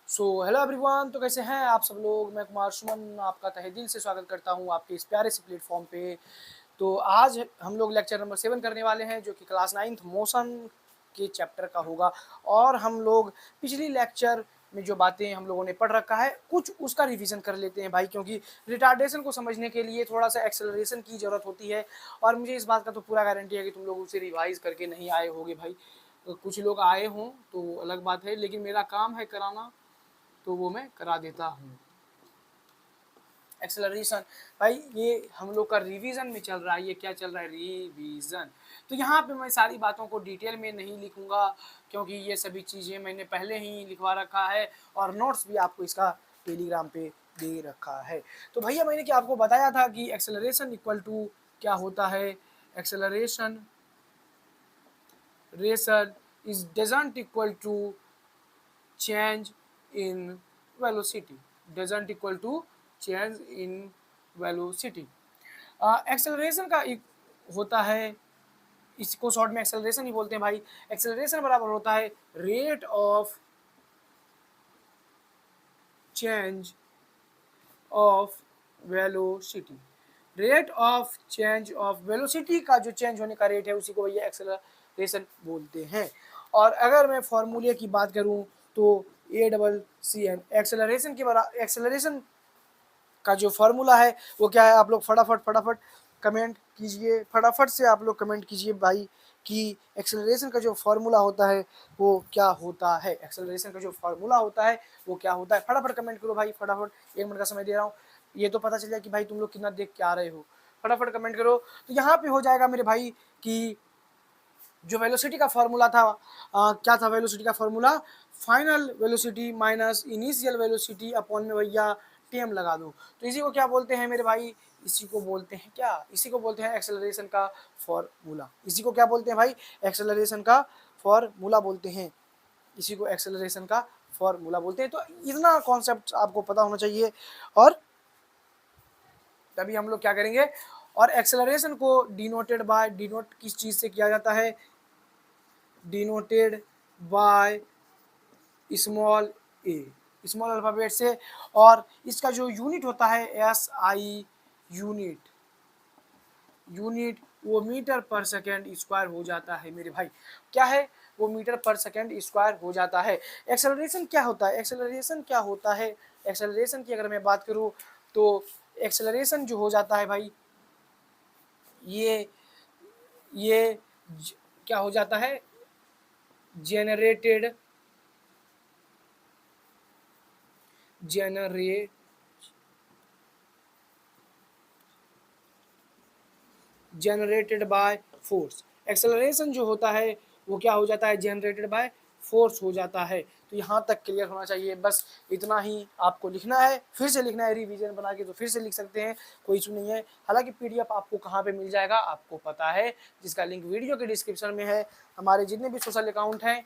Hello everyone. तो कैसे हैं आप सब लोग। मैं कुमार सुमन आपका तहे दिल से स्वागत करता हूं आपके इस प्यारे से प्लेटफॉर्म पे। तो आज हम लोग लेक्चर नंबर 7 करने वाले हैं, जो कि क्लास 9th मोशन के चैप्टर का होगा। और हम लोग पिछली लेक्चर में जो बातें हम लोगों ने पढ़ रखा है, कुछ उसका रिवीजन कर लेते हैं भाई, क्योंकि रिटार्डेशन को समझने के लिए थोड़ा सा एक्सेलरेशन की ज़रूरत होती है। और मुझे इस बात का तो पूरा गारंटी है कि तुम लोग उसे रिवाइज करके नहीं आए होगे भाई। कुछ लोग आए हों तो अलग बात है, लेकिन मेरा काम है कराना, तो वो मैं करा देता हूँ। एक्सेलरेशन भाई, ये हम लोग का रिवीजन में चल रहा है। ये क्या चल रहा है? रिवीजन। तो यहाँ पे मैं सारी बातों को डिटेल में नहीं लिखूंगा, क्योंकि ये सभी चीज़ें मैंने पहले ही लिखवा रखा है और नोट्स भी आपको इसका टेलीग्राम पे दे रखा है। तो भैया, मैंने क्या आपको बताया था कि एक्सेलरेशन इक्वल टू क्या होता है। Acceleration ration is doesn't equal to change in velocity, doesn't equal to change in velocity। Acceleration का एक होता है, इसको शॉर्ट में एक्सेलरेशन ही बोलते हैं भाई। एक्सेलरेशन बराबर होता है rate of change of velocity. Rate of change of velocity का जो चेंज होने का रेट है, उसी को भैया एक्सेलरेशन बोलते हैं। और अगर मैं फॉर्मूले की बात करूं तो ACCN एक्सेलरेशन के बराबर, एक्सेलरेशन का जो फॉर्मूला है वो क्या है। आप लोग फटाफट फटाफट कमेंट कीजिए, फटाफट से आप लोग कमेंट कीजिए भाई कि एक्सेलरेशन का जो फॉर्मूला होता है वो क्या होता है। एक्सेलरेशन का जो फॉर्मूला होता है वो क्या होता है। फटाफट कमेंट करो भाई, फटाफट। 1 मिनट का समय दे रहा हूँ, ये तो पता चल जाए कि भाई तुम लोग कितना देख के आ रहे हो। फटाफट कमेंट करो। तो यहाँ पे हो जाएगा मेरे भाई कि जो वेलोसिटी का फॉर्मूला था, क्या था वेलोसिटी का formula? Final velocity minus initial velocity upon में भैया टेम लगा दो। तो इसी को क्या बोलते हैं मेरे भाई? इसी को बोलते हैं क्या? इसी को बोलते हैं एक्सेलरेशन का फॉर्मूला। इसी को क्या बोलते हैं भाई? एक्सेलरेशन का फॉर्मूला बोलते हैं। इसी को एक्सेलरेशन का फॉर्मूला बोलते हैं। तो इतना कॉन्सेप्ट आपको पता होना चाहिए, और तभी हम लोग क्या करेंगे। और एक्सेलरेशन को डिनोटेड बाय, डिनोट किस चीज़ से किया जाता है? Denoted by small A, small alphabet से। और इसका जो यूनिट होता है SI यूनिट, यूनिट वो मीटर पर सेकेंड स्क्वायर हो जाता है मेरे भाई। क्या है वो? मीटर पर सेकेंड स्क्वायर हो जाता है। एक्सेलरेशन क्या होता है? एक्सेलरेशन क्या होता है? एक्सेलरेशन की अगर मैं बात करूँ तो एक्सेलरेशन जो हो जाता है भाई, ये क्या हो जाता है? Generated generate generated by force. Acceleration जो होता है वो क्या हो जाता है? जनरेटेड बाय फोर्स हो जाता है। तो यहाँ तक क्लियर होना चाहिए, बस इतना ही आपको लिखना है। फिर से लिखना है, रिवीजन बना के तो फिर से लिख सकते हैं, कोई इशू नहीं है। हालांकि PDF आपको कहाँ पे मिल जाएगा आपको पता है, जिसका लिंक वीडियो के डिस्क्रिप्शन में है। हमारे जितने भी सोशल अकाउंट हैं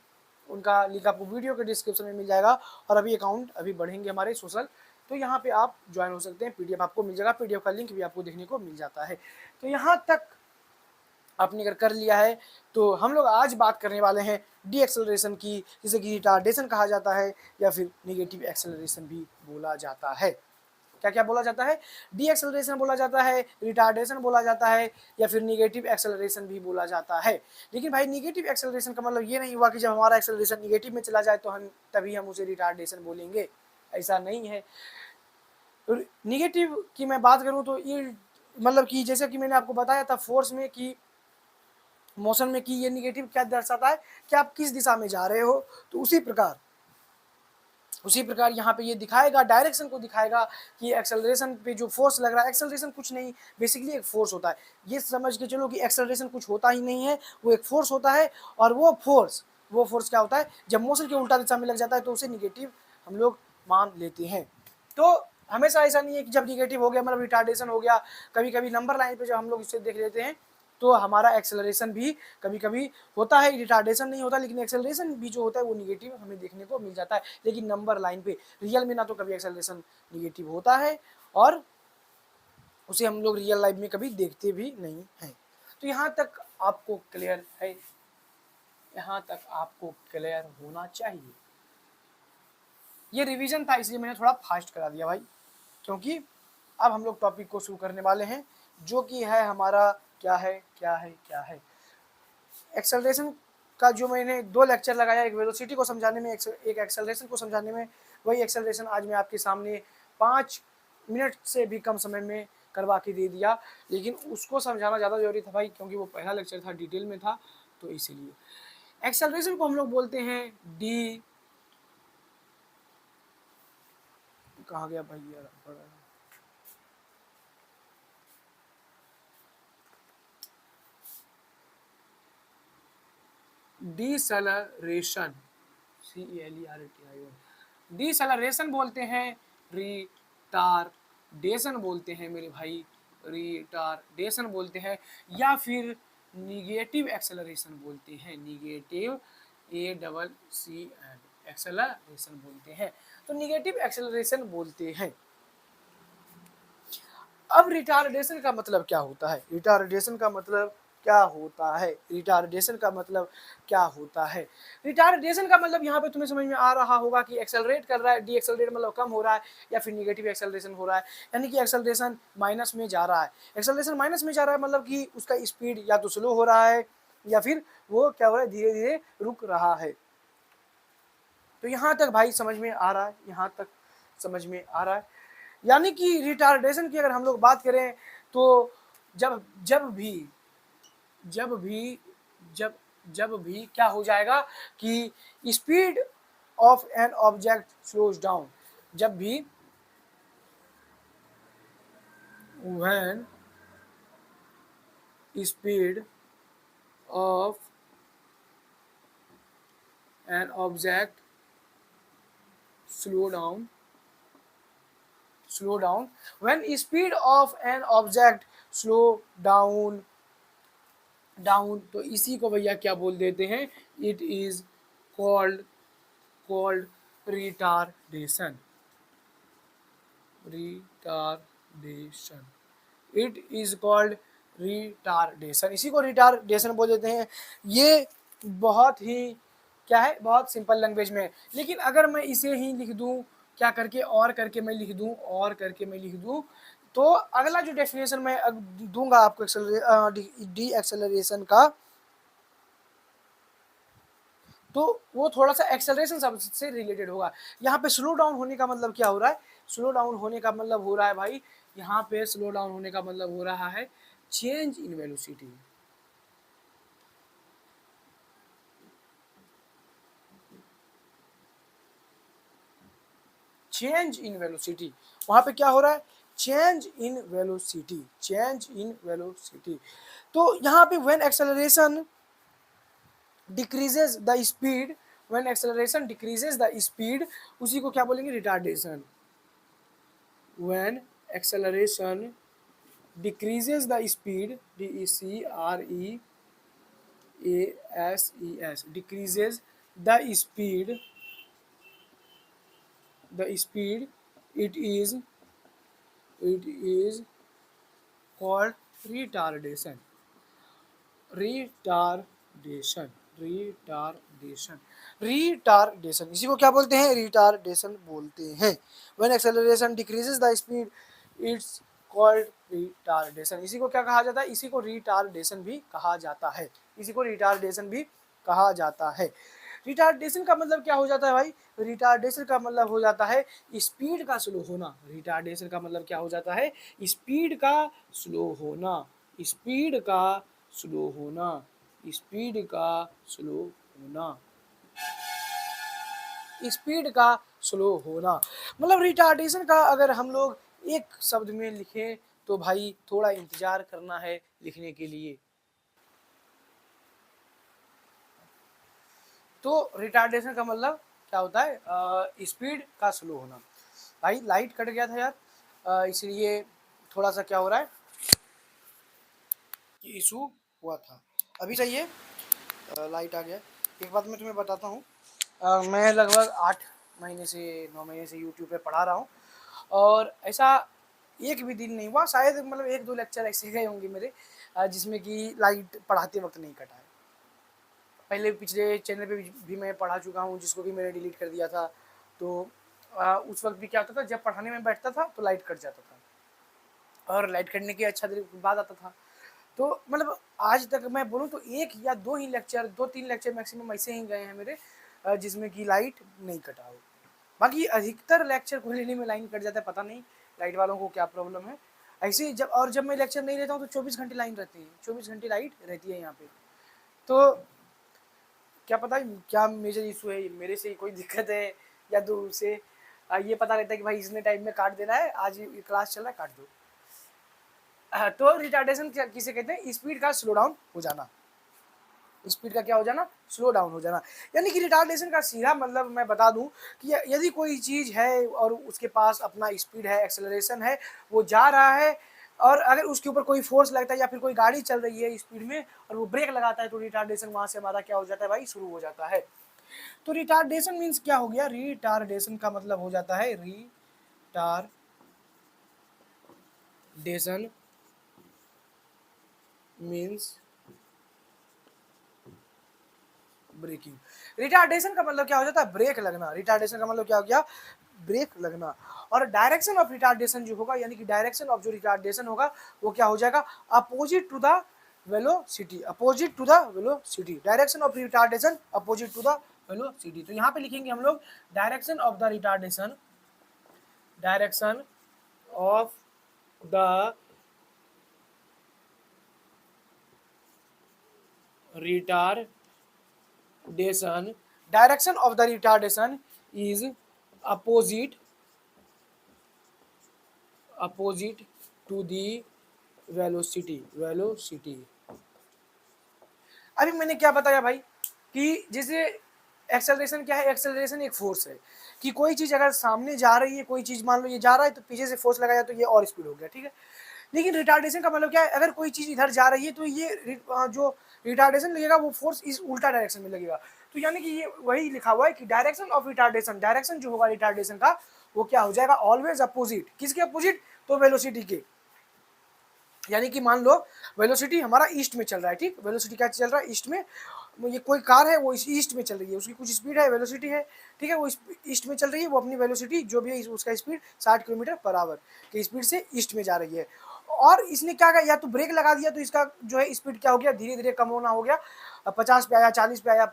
उनका लिंक आपको वीडियो के डिस्क्रिप्शन में मिल जाएगा। और अभी अकाउंट अभी बढ़ेंगे हमारे सोशल, तो यहाँ पे आप ज्वाइन हो सकते हैं। PDF आपको मिल जाएगा, PDF का लिंक भी आपको देखने को मिल जाता है। तो यहाँ तक आपने अगर कर लिया है, तो हम लोग आज बात करने वाले हैं डी एक्सेलरेशन की, जिसे कि रिटार्डेशन कहा जाता है, या फिर निगेटिव एक्सेलरेशन भी बोला जाता है। क्या क्या बोला जाता है? डी एक्सेलरेशन बोला जाता है, रिटार्डेशन बोला जाता है, या फिर निगेटिव एक्सेलरेशन भी बोला जाता है। लेकिन भाई, निगेटिव एक्सेलरेशन का मतलब ये नहीं हुआ कि जब हमारा एक्सेलरेशन निगेटिव में चला जाए तो हम तभी हम उसे रिटार्डेशन बोलेंगे। ऐसा नहीं है। निगेटिव की मैं बात करूँ तो ये मतलब कि जैसे कि मैंने आपको बताया था फोर्स में कि मोशन में, कि ये निगेटिव क्या दर्शाता है कि आप किस दिशा में जा रहे हो। तो उसी प्रकार यहाँ पे ये दिखाएगा, डायरेक्शन को दिखाएगा कि एक्सेलरेशन पे जो फोर्स लग रहा है, एक्सेलरेशन कुछ नहीं, बेसिकली एक फोर्स होता है। ये समझ के चलो कि एक्सेलरेशन कुछ होता ही नहीं है, वो एक फोर्स होता है। और वो फोर्स क्या होता है? जब मोशन के उल्टा दिशा में लग जाता है तो उसे निगेटिव हम लोग मान लेते हैं। तो हमेशा ऐसा नहीं है कि जब निगेटिव हो गया मतलब रिटार्डेशन हो गया। कभी कभी नंबर लाइन पे जब हम लोग इसे देख लेते हैं तो हमारा एक्सेलरेशन भी कभी कभी होता है, रिटार्डेशन नहीं होता, लेकिन एक्सेलरेशन भी जो होता है वो निगेटिव हमें देखने को मिल जाता है। लेकिन नंबर लाइन पे, रियल में ना तो कभी एक्सेलरेशन निगेटिव होता है, और उसे हम लोग रियल लाइफ में कभी देखते भी नहीं हैं। तो यहाँ तक आपको क्लियर है, यहाँ तक आपको क्लियर होना चाहिए। ये रिवीजन था इसलिए मैंने थोड़ा फास्ट करा दिया भाई, क्योंकि अब हम लोग टॉपिक को शुरू करने वाले हैं, जो कि है हमारा क्या है एक्सेलरेशन का। जो मैंने 2 लेक्चर लगाया, एक वेलोसिटी को समझाने में, एक एक्सेलरेशन को समझाने में, वही एक्सेलरेशन आज मैं आपके सामने 5 मिनट से भी कम समय में करवा के दे दिया। लेकिन उसको समझाना ज़्यादा जरूरी था भाई, क्योंकि वो पहला लेक्चर था, डिटेल में था, तो इसीलिए। एक्सेलरेशन को हम लोग बोलते हैं डी, कहाँ गया भाई यार, डिसलरेशन, CELERATION, डिसलरेशन बोलते हैं, रिटारडेशन बोलते हैं मेरे भाई, रिटारडेशन बोलते हैं, या फिर निगेटिव एक्सेलरेशन बोलते हैं, निगेटिव ACCN एक्सेलरेशन बोलते हैं, तो निगेटिव एक्सेलरेशन बोलते हैं। अब रिटारडेशन का मतलब क्या होता है, रिटारडेशन का मतलब क्या होता है, रिटारडेशन का मतलब क्या होता है, रिटारडेशन का मतलब यहाँ पे तुम्हें समझ में आ रहा होगा कि एक्सेलरेट कर रहा है, डी एक्सेलरेट मतलब कम हो रहा है, या फिर निगेटिव एक्सेलरेशन हो रहा है, यानी कि एक्सेलरेशन माइनस में जा रहा है। एक्सेलरेशन माइनस में जा रहा है मतलब कि उसका स्पीड या तो स्लो हो रहा है, या फिर वो क्या हो रहा है, धीरे धीरे रुक रहा है। तो यहाँ तक भाई समझ में आ रहा है, यहाँ तक समझ में आ रहा है। यानी कि रिटार्डेशन की अगर हम लोग बात करें, तो जब जब भी जब भी जब जब भी क्या हो जाएगा कि speed of an object slows down, जब भी when speed of an object slow down, when speed of an object slow down, तो इसी को भैया क्या बोल देते हैं, it is called retardation, it is called retardation, इसी को रिटार्डेशन बोल देते हैं। ये बहुत ही क्या है, बहुत सिंपल लैंग्वेज में। लेकिन अगर मैं इसे ही लिख दूं, क्या करके, और करके मैं लिख दूं, तो अगला जो डेफिनेशन मैं दूंगा आपको डी एक्सेलरेशन का, तो वो थोड़ा सा एक्सेलरेशन शब्द से रिलेटेड होगा। यहाँ पे स्लो डाउन होने का मतलब क्या हो रहा है, स्लो डाउन होने का मतलब हो रहा है भाई, यहाँ पे स्लो डाउन होने का मतलब हो रहा है change in velocity, change in velocity, वहां पे क्या हो रहा है, चेंज इन वेलोसिटी। तो यहाँ पे when acceleration decreases the speed, when acceleration decreases the speed, उसी को क्या बोलेंगे, retardation. When acceleration decreases the speed, DECREASES, decreases the speed, it is called retardation, retardation, retardation, इसी को क्या बोलते हैं, रिटार्डेशन बोलते हैं। When acceleration decreases the speed, it's called retardation, इसी को क्या कहा जाता है, इसी को रिटार्डेशन भी कहा जाता है, इसी को रिटार्डेशन भी कहा जाता है। रिटार्डेशन का मतलब क्या हो जाता है भाई, रिटार्डेशन का मतलब हो जाता है स्पीड का स्लो होना, रिटार्डेशन का मतलब क्या हो जाता है, स्पीड का स्लो होना, स्पीड का स्लो होना, स्पीड का स्लो होना, स्पीड का स्लो होना। मतलब रिटार्डेशन का अगर हम लोग एक शब्द में लिखें, तो भाई थोड़ा इंतजार करना है लिखने के लिए। तो रिटार्डेशन का मतलब क्या होता है, स्पीड का स्लो होना। भाई लाइट कट गया था यार, इसलिए थोड़ा सा क्या हो रहा है, इशू हुआ था। अभी सही है, लाइट आ गया। एक बात मैं तुम्हें बताता हूँ, मैं लगभग 8 महीने से 9 महीने से यूट्यूब पे पढ़ा रहा हूँ, और ऐसा एक भी दिन नहीं हुआ, शायद मतलब 1-2 लेक्चर ऐसे गए होंगे मेरे, जिसमें कि लाइट पढ़ाते वक्त नहीं कटा है। पहले पिछले चैनल पे भी मैं पढ़ा चुका हूँ, जिसको भी मैंने डिलीट कर दिया था। तो उस वक्त भी क्या होता था, जब पढ़ाने में बैठता था तो लाइट कट जाता था, और लाइट कटने की अच्छा देर बाद आता था। तो मतलब आज तक मैं बोलूँ तो एक या दो ही लेक्चर, 2-3 लेक्चर मैक्सिमम ऐसे ही गए हैं मेरे, जिसमें कि लाइट नहीं कटा हो। बाकी अधिकतर लेक्चर को लेने में लाइन कट जाता है, पता नहीं लाइट वालों को क्या प्रॉब्लम है। ऐसे ही जब मैं लेक्चर नहीं लेता हूँ तो 24 घंटे लाइन रहती है, 24 घंटे लाइट रहती है यहाँ पे। तो क्या पता क्या मेजर इशू है, मेरे से ही कोई दिक्कत है या दूर से। ये पता रहता है कि भाई इसने टाइम में काट देना है, आज ये क्लास चल रहा है काट दो। तो रिटार्डेशन किसे कहते हैं, स्पीड का स्लो डाउन हो जाना। स्पीड का क्या हो जाना, स्लो डाउन हो जाना। यानी कि रिटार्डेशन का सीधा मतलब मैं बता दूं कि यदि कोई चीज़ है और उसके पास अपना स्पीड है, एक्सेलरेशन है, वो जा रहा है, और अगर उसके ऊपर कोई फोर्स लगता है या फिर कोई गाड़ी चल रही है स्पीड में और वो ब्रेक लगाता है, तो रिटार्डेशन वहां से हमारा क्या हो जाता है भाई, शुरू हो जाता है। तो रिटार्डेशन मीन्स क्या हो गया, रिटार्डेशन का मतलब हो जाता है रिटार्डेशन मीन्स ब्रेकिंग। रिटार्डेशन का मतलब क्या हो जाता है, ब्रेक लगना। रिटार्डेशन का मतलब क्या हो गया, ब्रेक लगना। और डायरेक्शन ऑफ रिटार्डेशन जो होगा, यानी कि डायरेक्शन ऑफ जो रिटार्डेशन होगा वो क्या हो जाएगा, opposite to the velocity. Opposite to the velocity, direction of retardation opposite to the velocity. तो यहाँ पे लिखेंगे हम लोग direction of the retardation, direction of the retardation, direction of the retardation is opposite to the velocity। अभी मैंने क्या बताया भाई कि जैसे एक्सेलरेशन क्या है, एक्सेलरेशन एक फोर्स है कि कोई चीज अगर सामने जा रही है, कोई चीज मान लो ये जा रहा है तो पीछे से फोर्स लगाया तो ये और स्पीड हो गया, ठीक है। लेकिन रिटार्डेशन का मतलब क्या है, अगर कोई चीज इधर जा रही है तो ये जो रिटार्डेशन लगेगा वो फोर्स इस उल्टा डायरेक्शन में लगेगा। तो यानी कि ये वही लिखा हुआ है कि डायरेक्शन ऑफ रिटार्डेशन, डायरेक्शन जो होगा रिटार्डेशन का वो क्या हो जाएगा, ऑलवेज अपोजिट। किसके अपोजिट, तो वेलोसिटी के। यानी कि मान लो वेलोसिटी हमारा ईस्ट में चल रहा है, ठीक, वेलोसिटी क्या चल रहा है, ईस्ट में। ये कोई कार है वो ईस्ट में चल रही है, उसकी कुछ स्पीड है, वेलोसिटी है, ठीक है, वो ईस्ट में चल रही है, वो अपनी वेलोसिटी जो भी है उसका स्पीड 60 किलोमीटर पर आवर की स्पीड से ईस्ट में जा रही है। और इसने क्या किया, या तो ब्रेक लगा दिया तो इसका जो है स्पीड क्या हो गया, धीरे धीरे कम होना हो गया, 50 पे आया, 40 पे आया,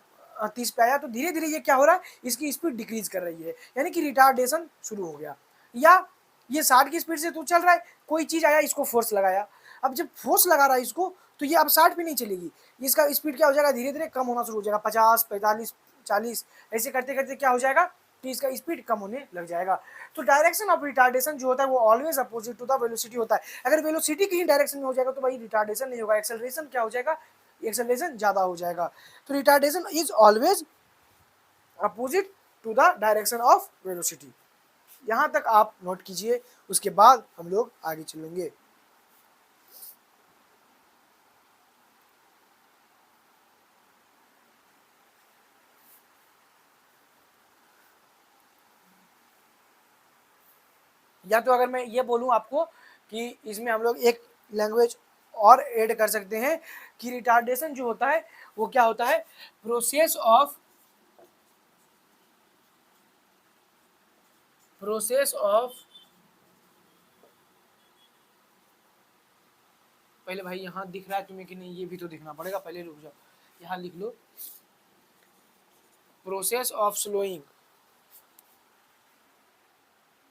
30 पे आया, तो धीरे धीरे ये क्या हो रहा है, इसकी स्पीड डिक्रीज कर रही है, यानी कि रिटार्डेशन शुरू हो गया। या ये 60 की स्पीड से तो चल रहा है, कोई चीज आया इसको फोर्स लगाया, अब जब फोर्स लगा रहा है इसको तो ये अब 60 पे नहीं चलेगी, इसका स्पीड क्या हो जाएगा, धीरे धीरे कम होना शुरू हो जाएगा, 50, 45, 40, ऐसे करते करते क्या हो जाएगा कि इसका स्पीड कम होने लग जाएगा। तो डायरेक्शन ऑफ रिटार्डेशन जो होता है वो always opposite to the velocity होता है। अगर वेलोसिटी कहीं डायरेक्शन में हो जाएगा तो भाई रिटार्डेशन नहीं होगा, एक्सेलरेशन क्या हो जाएगा, एक्सेलरेशन ज्यादा हो जाएगा। तो retardation is always opposite to the direction of velocity. यहाँ तक आप नोट कीजिए, उसके बाद हम लोग आगे चलेंगे। या तो अगर मैं ये बोलूं आपको कि इसमें हम लोग एक लैंग्वेज और ऐड कर सकते हैं कि रिटार्डेशन जो होता है वो क्या होता है, प्रोसेस ऑफ पहले भाई यहाँ दिख रहा है तुम्हें कि नहीं, ये भी तो दिखना पड़ेगा, पहले रुक जाओ, यहाँ लिख लो प्रोसेस ऑफ स्लोइंग।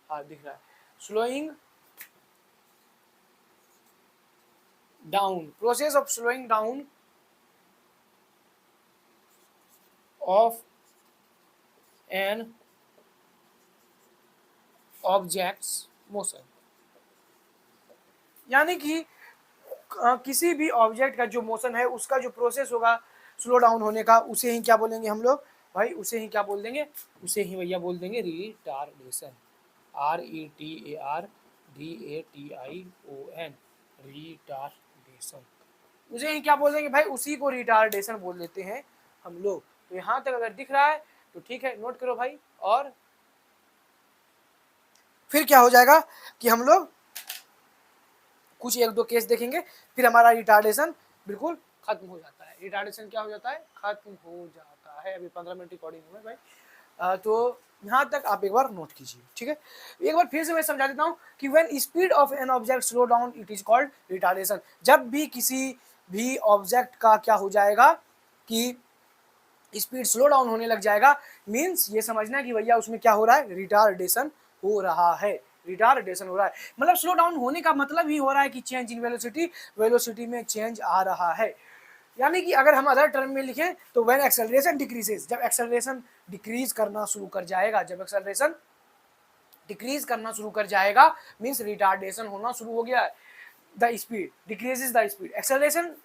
हाँ दिख रहा है, slowing down, process of slowing down of an objects motion. यानी कि किसी भी ऑब्जेक्ट का जो मोशन है उसका जो प्रोसेस होगा स्लो डाउन होने का, उसे ही क्या बोलेंगे हम लोग भाई, उसे ही क्या बोल देंगे, उसे ही भैया बोल देंगे रिटार्डेशन। RETARDATION, रिटार्डेशन, उसे ही क्या बोल देंगे भाई, उसी को रिटार्डेशन बोल देते हैं हम लोग। तो यहाँ तक अगर दिख रहा है तो ठीक है, नोट करो भाई। और फिर क्या हो जाएगा कि हम लोग कुछ एक दो केस देखेंगे, फिर हमारा रिटार्डेशन बिल्कुल खत्म हो जाता है। रिटार्डेशन क्या हो जाता है, खत्म हो जाता है। अभी 15 मिनट रिकॉर्डिंग हुआ है भाई, तो यहाँ तक आप एक बार नोट कीजिए, ठीक है। एक बार फिर से मैं समझा देता हूँ कि when speed of an object slow down it is called retardation. जब भी किसी भी ऑब्जेक्ट का क्या हो जाएगा कि स्पीड स्लो डाउन होने लग जाएगा, मीन्स ये समझना कि भैया उसमें क्या हो रहा है, रिटार्डेशन हो रहा है, रिटार्डेशन हो रहा है। मतलब स्लो डाउन होने का मतलब ही हो रहा है कि चेंज इन वेलोसिटी, वेलोसिटी में चेंज आ रहा है। यानी कि अगर हम अदर टर्म में लिखें तो व्हेन एक्सेलरेशन डिक्रीजेस, जब एक्सेलरेशन डिक्रीज करना शुरू कर जाएगा, जब एक्सेलरेशन डिक्रीज करना शुरू कर जाएगा मीन्स रिटार्डेशन होना शुरू हो गया है। The speed decreases, the speed, acceleration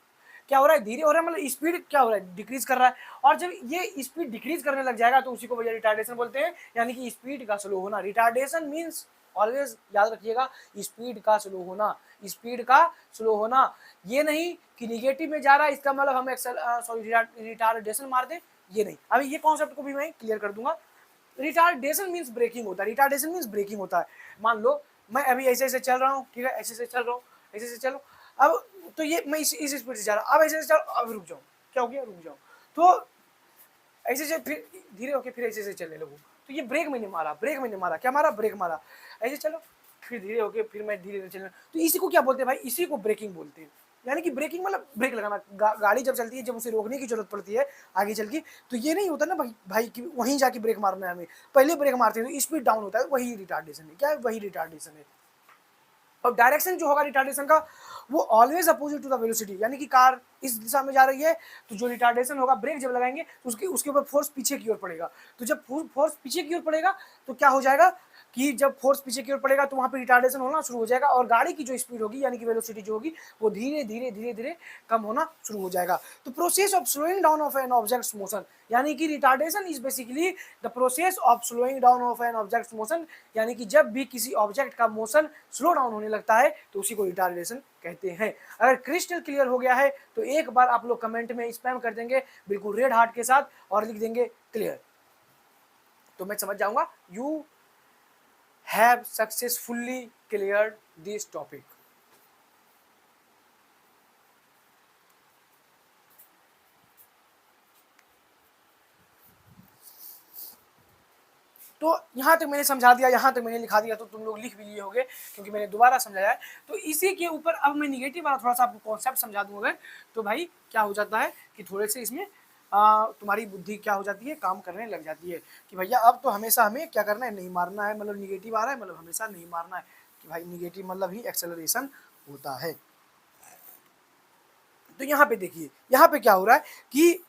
क्या हो रहा है, धीरे हो रहा है, मतलब स्पीड क्या हो रहा है, डिक्रीज कर रहा है। और जब ये स्पीड डिक्रीज करने लग जाएगा तो उसी को भैया रिटार्डेशन बोलते हैं, यानी कि स्पीड का स्लो होना। रिटार्डेशन मीन्स ऑलवेज याद रखिएगा, स्पीड का स्लो होना, स्पीड का स्लो होना। ये नहीं कि निगेटिव में जा रहा है इसका मतलब हम रिटार्डेशन मार दें, ये नहीं। अभी ये कॉन्सेप्ट को भी मैं क्लियर कर दूंगा। रिटार्डेशन मीन्स ब्रेकिंग होता है, रिटार्डेशन मीन्स ब्रेकिंग होता है। मान लो मैं अभी ऐसे ऐसे चल रहा हूँ, ठीक है, ऐसे ऐसे चल रहा हूँ, ऐसे ऐसे चलो, अब तो ये मैं इस स्पीड से जा रहा हूँ, अब ऐसे ऐसे चलो, अब रुक जाऊँ, क्या हो गया, रुक जाऊँ, तो ऐसे से फिर धीरे होके फिर ऐसे ऐसे चलने लगूँ, तो ये ब्रेक मैंने मारा, ब्रेक मैंने मारा, क्या मारा, ब्रेक मारा, ऐसे चलो, फिर धीरे होके फिर मैं धीरे धीरे चलना, तो इसी को क्या बोलते हैं भाई, इसी को ब्रेकिंग बोलते हैं। यानी कि ब्रेकिंग मतलब ब्रेक लगाना, गाड़ी जब चलती है, जब उसे रोकने की जरूरत पड़ती है आगे चल की, तो ये नहीं होता ना भाई कि वहीं जाके ब्रेक मारना है हमें, पहले ब्रेक मारते हैं तो स्पीड डाउन होता है, वही रिटार्डेशन है, क्या है, वही रिटार्डेशन है। और डायरेक्शन जो होगा रिटार्डेशन का वो always opposite to the velocity, यानी कि कार इस दिशा में जा रही है तो जो रिटार्डेशन होगा, ब्रेक जब लगाएंगे तो उसके उसके ऊपर फोर्स पीछे की ओर पड़ेगा, तो जब फोर्स पीछे की ओर पड़ेगा तो क्या हो जाएगा कि जब फोर्स पीछे की ओर पड़ेगा तो वहां पे रिटार्डेशन होना शुरू हो जाएगा, और गाड़ी की जो स्पीड होगी यानी कि वेलोसिटी जो होगी वो धीरे धीरे धीरे धीरे कम होना शुरू हो जाएगा। तो process of slowing down of an objects motion, यानी कि retardation is basically the process of slowing down of an objects motion, यानी कि जब भी किसी ऑब्जेक्ट का मोशन स्लो डाउन होने लगता है तो उसी को रिटार्डेशन कहते हैं। अगर क्रिस्टल क्लियर हो गया है तो एक बार आप लोग कमेंट में स्पैम कर देंगे बिल्कुल रेड हार्ट के साथ और लिख देंगे क्लियर, तो मैं समझ जाऊंगा you have successfully cleared this topic. तो यहाँ तक मैंने समझा दिया, यहाँ तक मैंने लिखा दिया, तो तुम लोग लिख भी लिए होंगे क्योंकि मैंने दोबारा समझाया है। तो इसी के ऊपर अब मैं निगेटिव वाला थोड़ा सा आपको कॉन्सेप्ट समझा दूंगा, तो भाई क्या हो जाता है कि थोड़े से इसमें तुम्हारी बुद्धि क्या हो जाती है, काम करने लग जाती है कि भैया अब तो हमेशा हमें क्या करना है, नहीं मारना है, मतलब निगेटिव आ रहा है मतलब हमेशा नहीं मारना है, कि भाई निगेटिव मतलब ही एक्सेलरेशन होता है। तो यहाँ पे देखिए, यहाँ पे क्या हो रहा है कि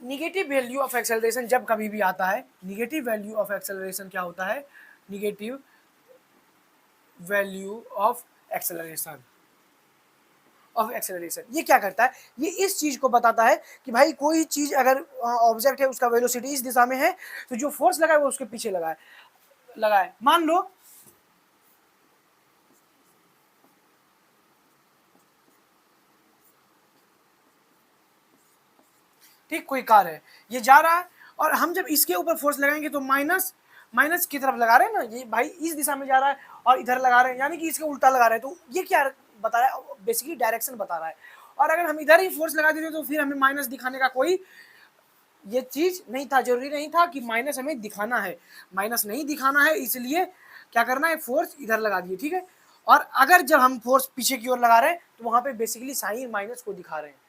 निगेटिव वैल्यू ऑफ एक्सेलरेशन जब कभी भी आता है, निगेटिव वैल्यू ऑफ एक्सेलरेशन क्या होता है, negative value of acceleration, of acceleration ये क्या करता है, ये इस चीज को बताता है कि भाई कोई चीज अगर ऑब्जेक्ट है उसका वेलोसिटी इस दिशा में है तो जो फोर्स लगा है वो उसके पीछे लगा है। मान लो ठीक कोई कार है, ये जा रहा है और हम जब इसके ऊपर फोर्स लगाएंगे तो माइनस माइनस की तरफ लगा रहे हैं ना, ये भाई इस दिशा में जा रहा है और इधर लगा रहे हैं, यानी कि इसके उल्टा लगा रहे हैं, तो ये क्या बता रहा है, बेसिकली डायरेक्शन बता रहा है। और अगर हम इधर ही फोर्स लगा देते तो फिर हमें माइनस दिखाने का कोई ये चीज नहीं था, जरूरी नहीं था कि माइनस हमें दिखाना है, माइनस नहीं दिखाना है, इसलिए क्या करना है, फोर्स इधर लगा दिए, ठीक है। और अगर जब हम फोर्स पीछे की ओर लगा रहे हैं तो वहां पे बेसिकली साइन माइनस को दिखा रहे हैं।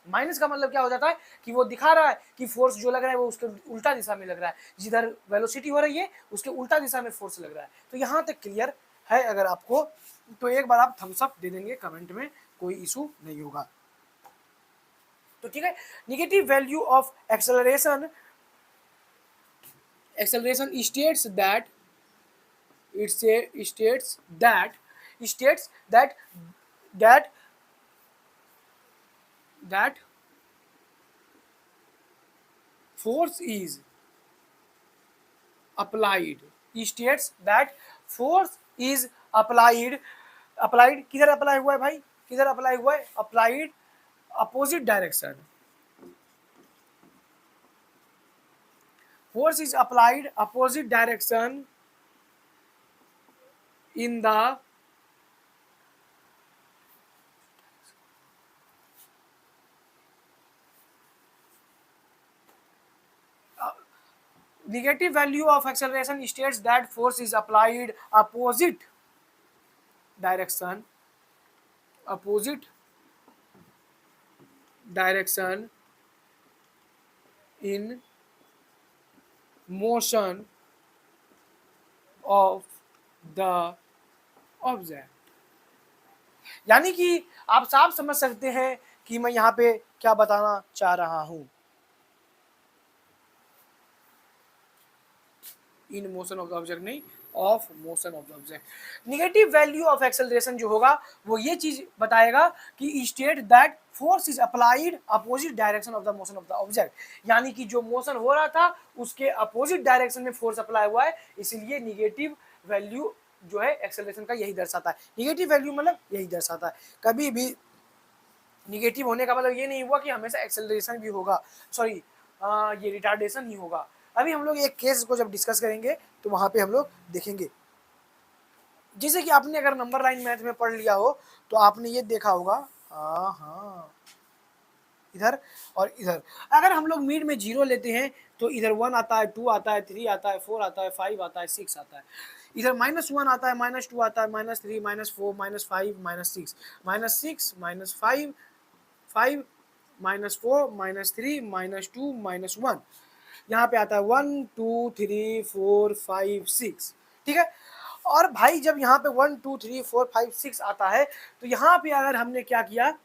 माइनस का मतलब क्या हो जाता है कि वो दिखा रहा है कि फोर्स जो लग रहा है वो उसके उल्टा दिशा में लग रहा है, जिधर वेलोसिटी हो रही है उसके उल्टा दिशा में फोर्स लग रहा है। तो यहाँ तक क्लियर है अगर आपको, तो एक बार आप थम्स अप दे देंगे कमेंट में, कोई इशू नहीं होगा। तो ठीक है, negative value of acceleration, acceleration states that it states that that that force is applied, states that force is applied, applied किधर अप्लाई हुआ है भाई, किधर अप्लाई हुआ है, applied opposite direction, force is applied opposite direction in the Negative value of acceleration states that force is applied direction opposite direction in motion of the object. यानी कि आप साफ समझ सकते हैं कि मैं यहां पे क्या बताना चाह रहा हूं। In motion of the object नहीं, of motion of the object. Negative value of acceleration जो होगा वो ये चीज बताएगा कि state that force is applied opposite direction of the motion of the object, यानी कि जो मोशन हो रहा था उसके अपोजिट डायरेक्शन में फोर्स अप्लाई हुआ है, इसीलिए निगेटिव वैल्यू जो है एक्सेलरेशन का यही दर्शाता है। निगेटिव वैल्यू मतलब यही दर्शाता है। कभी भी निगेटिव होने का मतलब ये नहीं हुआ कि हमेशा एक्सेलरेशन भी होगा, सॉरी ये रिटार्डेशन ही होगा। अभी हम लोग एक केस को जब डिस्कस करेंगे तो वहां पे हम लोग देखेंगे। जैसे कि आपने अगर नंबर लाइन मैथ में पढ़ लिया हो तो आपने ये देखा होगा, हाँ इधर और इधर अगर हम लोग मिड में जीरो लेते हैं तो इधर 1 आता है, 2 आता है, 3 आता है, 4 आता है, 5 आता है, 6 आता है। इधर -1 आता है, -2 आता है, -3, -4, -5, -6, -6, -5, 5, -4, -3, -2, -1। यहाँ पे आता है 1 2 3 4 5 6, ठीक है। और भाई जब यहाँ पे 1 2 3 4 5 6 आता है तो यहाँ पे अगर हमने क्या किया,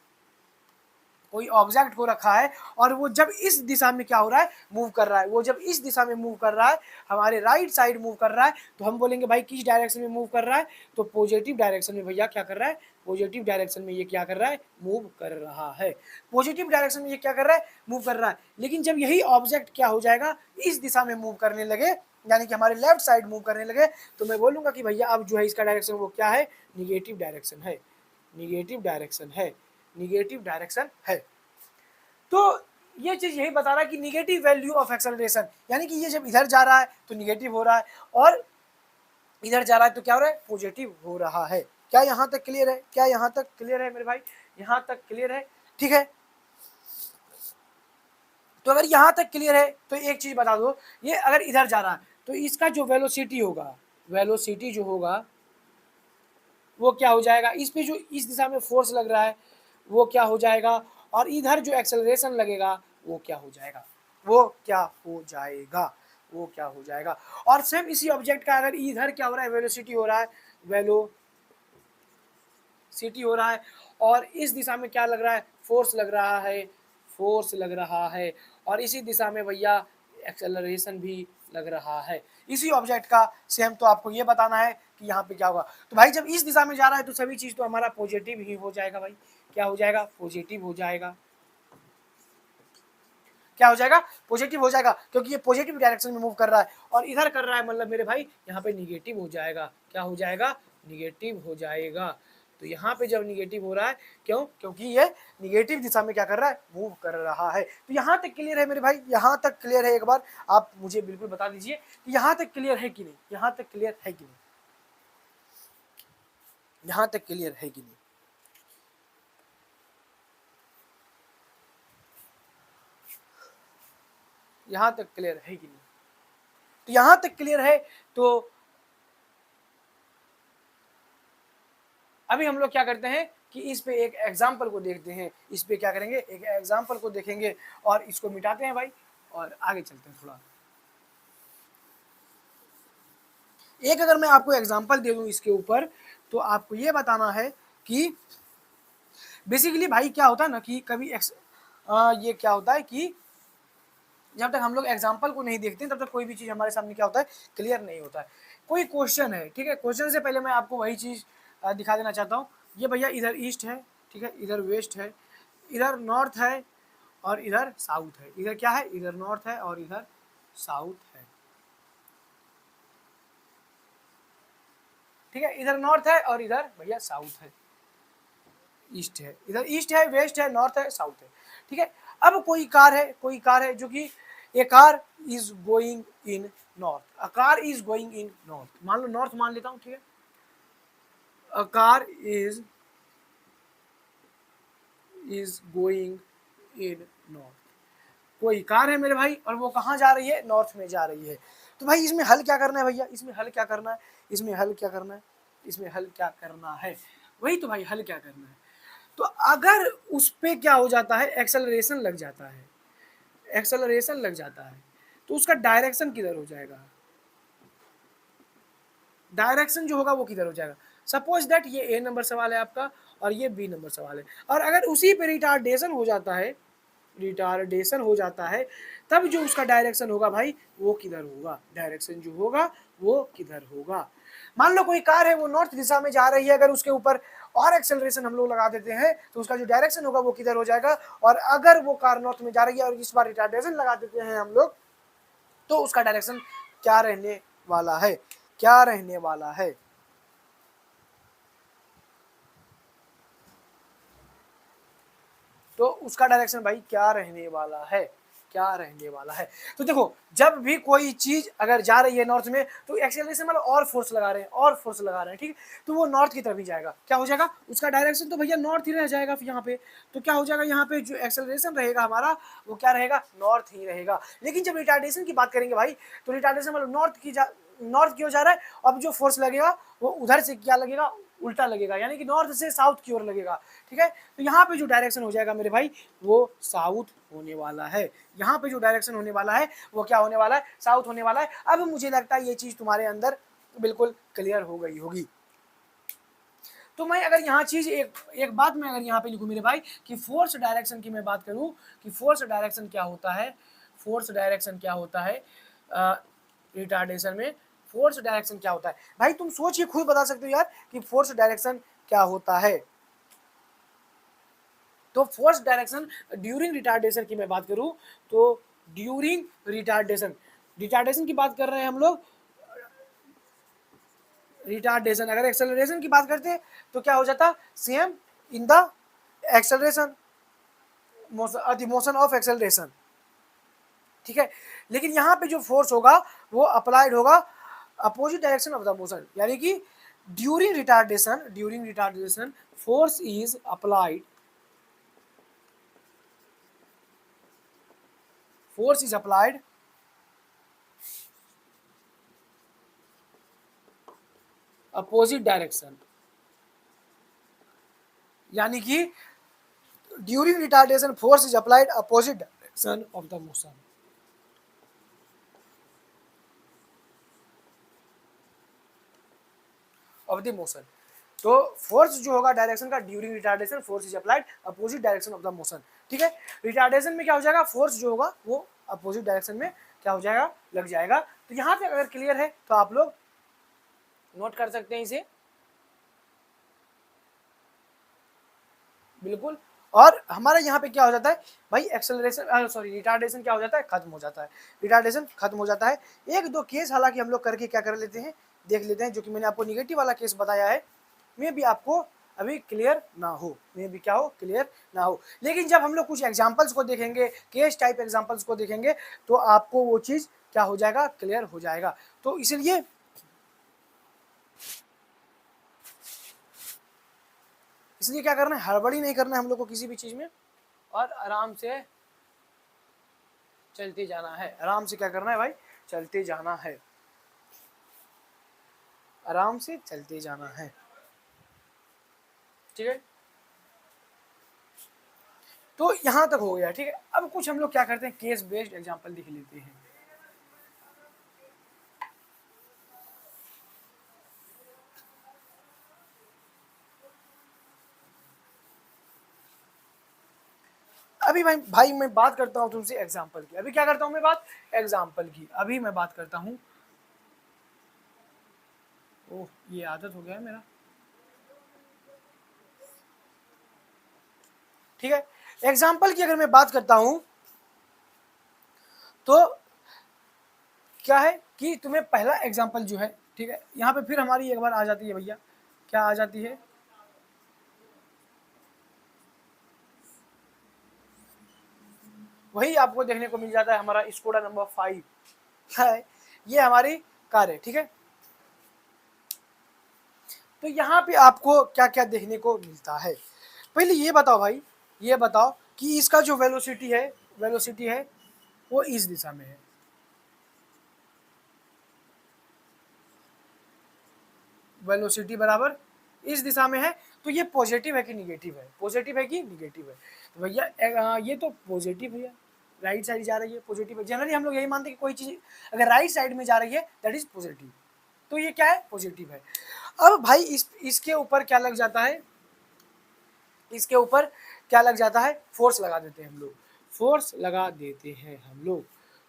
कोई ऑब्जेक्ट को रखा है और वो जब इस दिशा में क्या हो रहा है, मूव कर रहा है, वो जब इस दिशा में मूव कर रहा है, हमारे राइट साइड मूव कर रहा है, तो हम बोलेंगे भाई किस डायरेक्शन में मूव कर रहा है, तो पॉजिटिव डायरेक्शन में भैया क्या कर रहा है, पॉजिटिव डायरेक्शन में ये क्या कर रहा है, मूव कर रहा है। पॉजिटिव डायरेक्शन में ये क्या कर रहा है, मूव कर रहा है। लेकिन जब यही ऑब्जेक्ट क्या हो जाएगा, इस दिशा में मूव करने लगे, यानी कि हमारे लेफ्ट साइड मूव करने लगे, तो मैं बोलूंगा कि भैया अब जो है इसका डायरेक्शन वो क्या है, निगेटिव डायरेक्शन है, निगेटिव डायरेक्शन है, निगेटिव डायरेक्शन है। तो ये चीज यही बता रहा है कि निगेटिव वैल्यू ऑफ एक्सेलरेशन, यानी कि ये जब इधर जा रहा है तो निगेटिव हो रहा है और इधर जा रहा है तो क्या हो रहा है, पॉजिटिव हो रहा है। क्या यहां तक क्लियर है, क्या यहां तक क्लियर है मेरे भाई, यहां तक क्लियर है, ठीक है। तो अगर यहां तक क्लियर है तो एक चीज बता दो, ये अगर इधर जा रहा है तो इसका जो वेलोसिटी होगा, वेलोसिटी जो होगा वो क्या हो जाएगा, इस पे जो इस दिशा में फोर्स लग रहा है वो क्या हो जाएगा, और इधर जो एक्सेलरेशन लगेगा वो क्या हो जाएगा, वो क्या हो जाएगा, वो क्या हो जाएगा। और सेम इसी ऑब्जेक्ट का अगर इधर क्या हो रहा है, वेलोसिटी हो रहा है, वेलोसिटी हो रहा है, और इस दिशा में क्या लग रहा है, फोर्स लग रहा है, फोर्स लग रहा है, और इसी दिशा में भैया एक्सेलरेशन भी लग रहा है इसी ऑब्जेक्ट का सेम। तो आपको ये बताना है कि यहाँ पे क्या होगा। तो भाई जब इस दिशा में जा रहा है तो सभी चीज तो हमारा पॉजिटिव ही हो जाएगा भाई, क्या हो जाएगा, पॉजिटिव हो जाएगा, क्या हो जाएगा, पॉजिटिव हो जाएगा, क्योंकि ये पॉजिटिव डायरेक्शन में मूव कर रहा है और इधर कर रहा है, मतलब मेरे भाई यहाँ पे निगेटिव हो जाएगा, क्या हो जाएगा, निगेटिव हो जाएगा। तो यहाँ पे जब निगेटिव हो रहा है, क्यों, क्योंकि ये निगेटिव दिशा में क्या कर रहा है, मूव कर रहा है। तो यहाँ तक क्लियर है मेरे भाई, यहाँ तक क्लियर है, एक बार आप मुझे बिल्कुल बता दीजिए कि यहाँ तक क्लियर है कि नहीं, यहाँ तक क्लियर है कि नहीं, यहाँ तक क्लियर है कि नहीं। यहाँ तक क्लियर है कि नहीं, तो यहाँ तक क्लियर है। तो अभी हम लोग क्या करते हैं कि इस पे एक एग्जाम्पल को देखते हैं, इस पे क्या करेंगे, एक एग्जाम्पल को देखेंगे और इसको मिटाते हैं भाई और आगे चलते हैं थोड़ा। एक अगर मैं आपको एग्जाम्पल दे दूं इसके ऊपर तो आपको ये बताना है कि बेसिकली भाई क्या होता है ना कि कभी ये क्या होता है कि जब तक हम लोग एग्जाम्पल को नहीं देखते तब तक कोई भी चीज़ हमारे सामने क्या होता है, क्लियर नहीं होता है। कोई क्वेश्चन है, ठीक है, क्वेश्चन से पहले मैं आपको वही चीज़ दिखा देना चाहता हूँ। ये भैया इधर ईस्ट है, ठीक है, इधर वेस्ट है, इधर नॉर्थ है और इधर साउथ है। इधर क्या है, इधर नॉर्थ है और इधर साउथ है, ठीक है, इधर नॉर्थ है और इधर भैया साउथ है, ईस्ट है, इधर ईस्ट है, वेस्ट है, नॉर्थ है, साउथ है, ठीक है। अब कोई कार है, कोई कार है जो कि a car is going in north, a car is going in north, मान लो नॉर्थ मान लेता हूं, ठीक है, a car is going in north. कोई कार है मेरे भाई और वो कहाँ जा रही है, नॉर्थ में जा रही है। तो भाई इसमें हल क्या करना है भैया, इसमें हल क्या करना है, इसमें हल क्या करना है, इसमें हल क्या करना है, वही तो भाई हल क्या करना है। तो अगर उस पे क्या हो जाता है, एक्सेलरेशन लग जाता है, एक्सेलरेशन लग जाता है, तो उसका डायरेक्शन किधर हो जाएगा, डायरेक्शन जो होगा वो किधर हो जाएगा। सपोज दैट ये ए नंबर सवाल है आपका और ये बी नंबर सवाल है, और अगर उसी पे रिटार्डेशन हो जाता है, रिटार्डेशन हो जाता है, तब जो उसका डायरेक्शन होगा भाई वो किधर होगा, डायरेक्शन जो होगा वो किधर होगा। मान लो कोई कार है वो नॉर्थ दिशा में जा रही है, अगर उसके ऊपर और एक्सेलरेशन हम लोग लगा देते हैं तो उसका जो डायरेक्शन होगा वो किधर हो जाएगा। और अगर वो कार नॉर्थ में जा रही है और इस बार रिटार्डेशन लगा देते हैं हम लोग, तो उसका डायरेक्शन क्या रहने वाला है, क्या रहने वाला है। तो उसका डायरेक्शन भाई क्या रहने वाला है, क्या रहने वाला है। तो देखो जब भी कोई चीज अगर जा रही है नॉर्थ में, तो एक्सेलरेशन मतलब और फोर्स लगा रहे हैं, और फोर्स लगा रहे हैं, ठीक है, तो वो नॉर्थ की तरफ ही जाएगा। क्या हो जाएगा, उसका डायरेक्शन तो भैया नॉर्थ ही रह जाएगा यहाँ पे। तो क्या हो जाएगा, यहाँ पे जो एक्सेलरेशन रहेगा हमारा वो क्या रहेगा, नॉर्थ ही रहेगा। लेकिन जब रिटार्डेशन की बात करेंगे भाई, तो रिटार्डेशन मतलब नॉर्थ की ओर जा रहा है, अब जो फोर्स लगेगा वो उधर से क्या लगेगा, उल्टा लगेगा, यानी कि नॉर्थ से साउथ की ओर लगेगा, ठीक है। तो यहाँ पे जो डायरेक्शन हो जाएगा मेरे भाई वो साउथ होने वाला है, यहाँ पे जो डायरेक्शन होने वाला है वो क्या होने वाला है, साउथ होने वाला है। अब मुझे लगता है ये चीज तुम्हारे अंदर बिल्कुल क्लियर हो गई होगी। तो मैं अगर यहाँ चीज एक बात मैं अगर यहाँ पे लिखूं मेरे भाई कि फोर्स डायरेक्शन की मैं बात करूं कि फोर्स डायरेक्शन क्या होता है, फोर्स डायरेक्शन क्या होता है रिटार्डेशन में, फोर्स डायरेक्शन क्या होता है भाई, तुम सोच के खुद बता सकते हो यार कि फोर्स डायरेक्शन क्या होता है। तो फोर्स डायरेक्शन ड्यूरिंग रिटार्डेशन की मैं बात करूं तो ड्यूरिंग रिटार्डेशन, रिटार्डेशन की बात कर रहे हैं हम लोग, रिटार्डेशन अगर एक्सेलरेशन की बात करते हैं तो क्या हो जाता, same in the acceleration, the motion of acceleration, ठीक है। लेकिन यहाँ पे जो फोर्स होगा वो अप्लाइड होगा opposite direction of the motion, यानी कि during retardation force is applied, force is applied opposite direction, यानी कि during retardation force is applied opposite direction of the motion. Of the motion, तो फोर्स जो होगा डायरेक्शन का during retardation force is applied opposite direction of the motion, ठीक है। Retardation में क्या हो जाएगा, फोर्स जो होगा वो अपोजिट डायरेक्शन में क्या हो जाएगा, लग जाएगा। तो यहाँ पे अगर क्लियर है तो आप लोग नोट कर सकते हैं इसे, बिल्कुल। और हमारा यहाँ पे क्या हो जाता है भाई, एक्सेलरेशन सॉरी रिटार्डेशन क्या हो जाता है, खत्म हो जाता है, रिटार्डेशन खत्म हो जाता है। एक दो केस हालांकि हम लोग करके क्या कर लेते हैं, देख लेते हैं, जो कि मैंने आपको निगेटिव वाला केस बताया है, मे भी आपको अभी क्लियर ना हो, मे भी क्या हो, क्लियर ना हो। लेकिन जब हम लोग कुछ एग्जाम्पल्स को देखेंगे, केस टाइप एग्जाम्पल्स को देखेंगे, तो आपको वो चीज़ क्या हो जाएगा, क्लियर हो जाएगा। तो इसलिए क्या करना है, हड़बड़ी नहीं करना है हम लोग को किसी भी चीज़ में, और आराम से चलते जाना है, आराम से क्या करना है भाई, चलते जाना है, आराम से चलते जाना है, ठीक है। तो यहां तक हो गया, ठीक है। अब कुछ हम लोग क्या करते हैं, केस बेस्ड एग्जांपल लिख लेते हैं। अभी भाई मैं बात करता हूं तुमसे एग्जांपल की, अभी क्या करता हूं मैं बात एग्जांपल की, अभी मैं बात करता हूं, ओह ये आदत हो गया है मेरा, ठीक है। एग्जाम्पल की अगर मैं बात करता हूं तो क्या है कि तुम्हें पहला एग्जाम्पल जो है, ठीक है, यहाँ पे फिर हमारी एक बार आ जाती है भैया, क्या आ जाती है, वही आपको देखने को मिल जाता है, हमारा स्कोडा नंबर 5 है, ये हमारी कार है, ठीक है। तो यहाँ पे आपको क्या क्या देखने को मिलता है, पहले ये बताओ भाई, ये बताओ कि इसका जो वेलोसिटी है, वेलोसिटी है वो इस दिशा में है। वेलोसिटी बराबर इस दिशा में है, तो ये पॉजिटिव है कि निगेटिव है, पॉजिटिव है कि निगेटिव है। तो भैया ये तो पॉजिटिव है, राइट साइड जा रही है, पॉजिटिव है। जनरली हम लोग यही मानते हैं कि कोई चीज़ अगर राइट साइड में जा रही है दैट इज पॉजिटिव, तो ये क्या है, पॉजिटिव है। अब भाई इसके ऊपर क्या लग जाता है, इसके ऊपर क्या लग जाता है, फोर्स लगा देते हैं हम लोग, फोर्स लगा देते हैं हम लोग,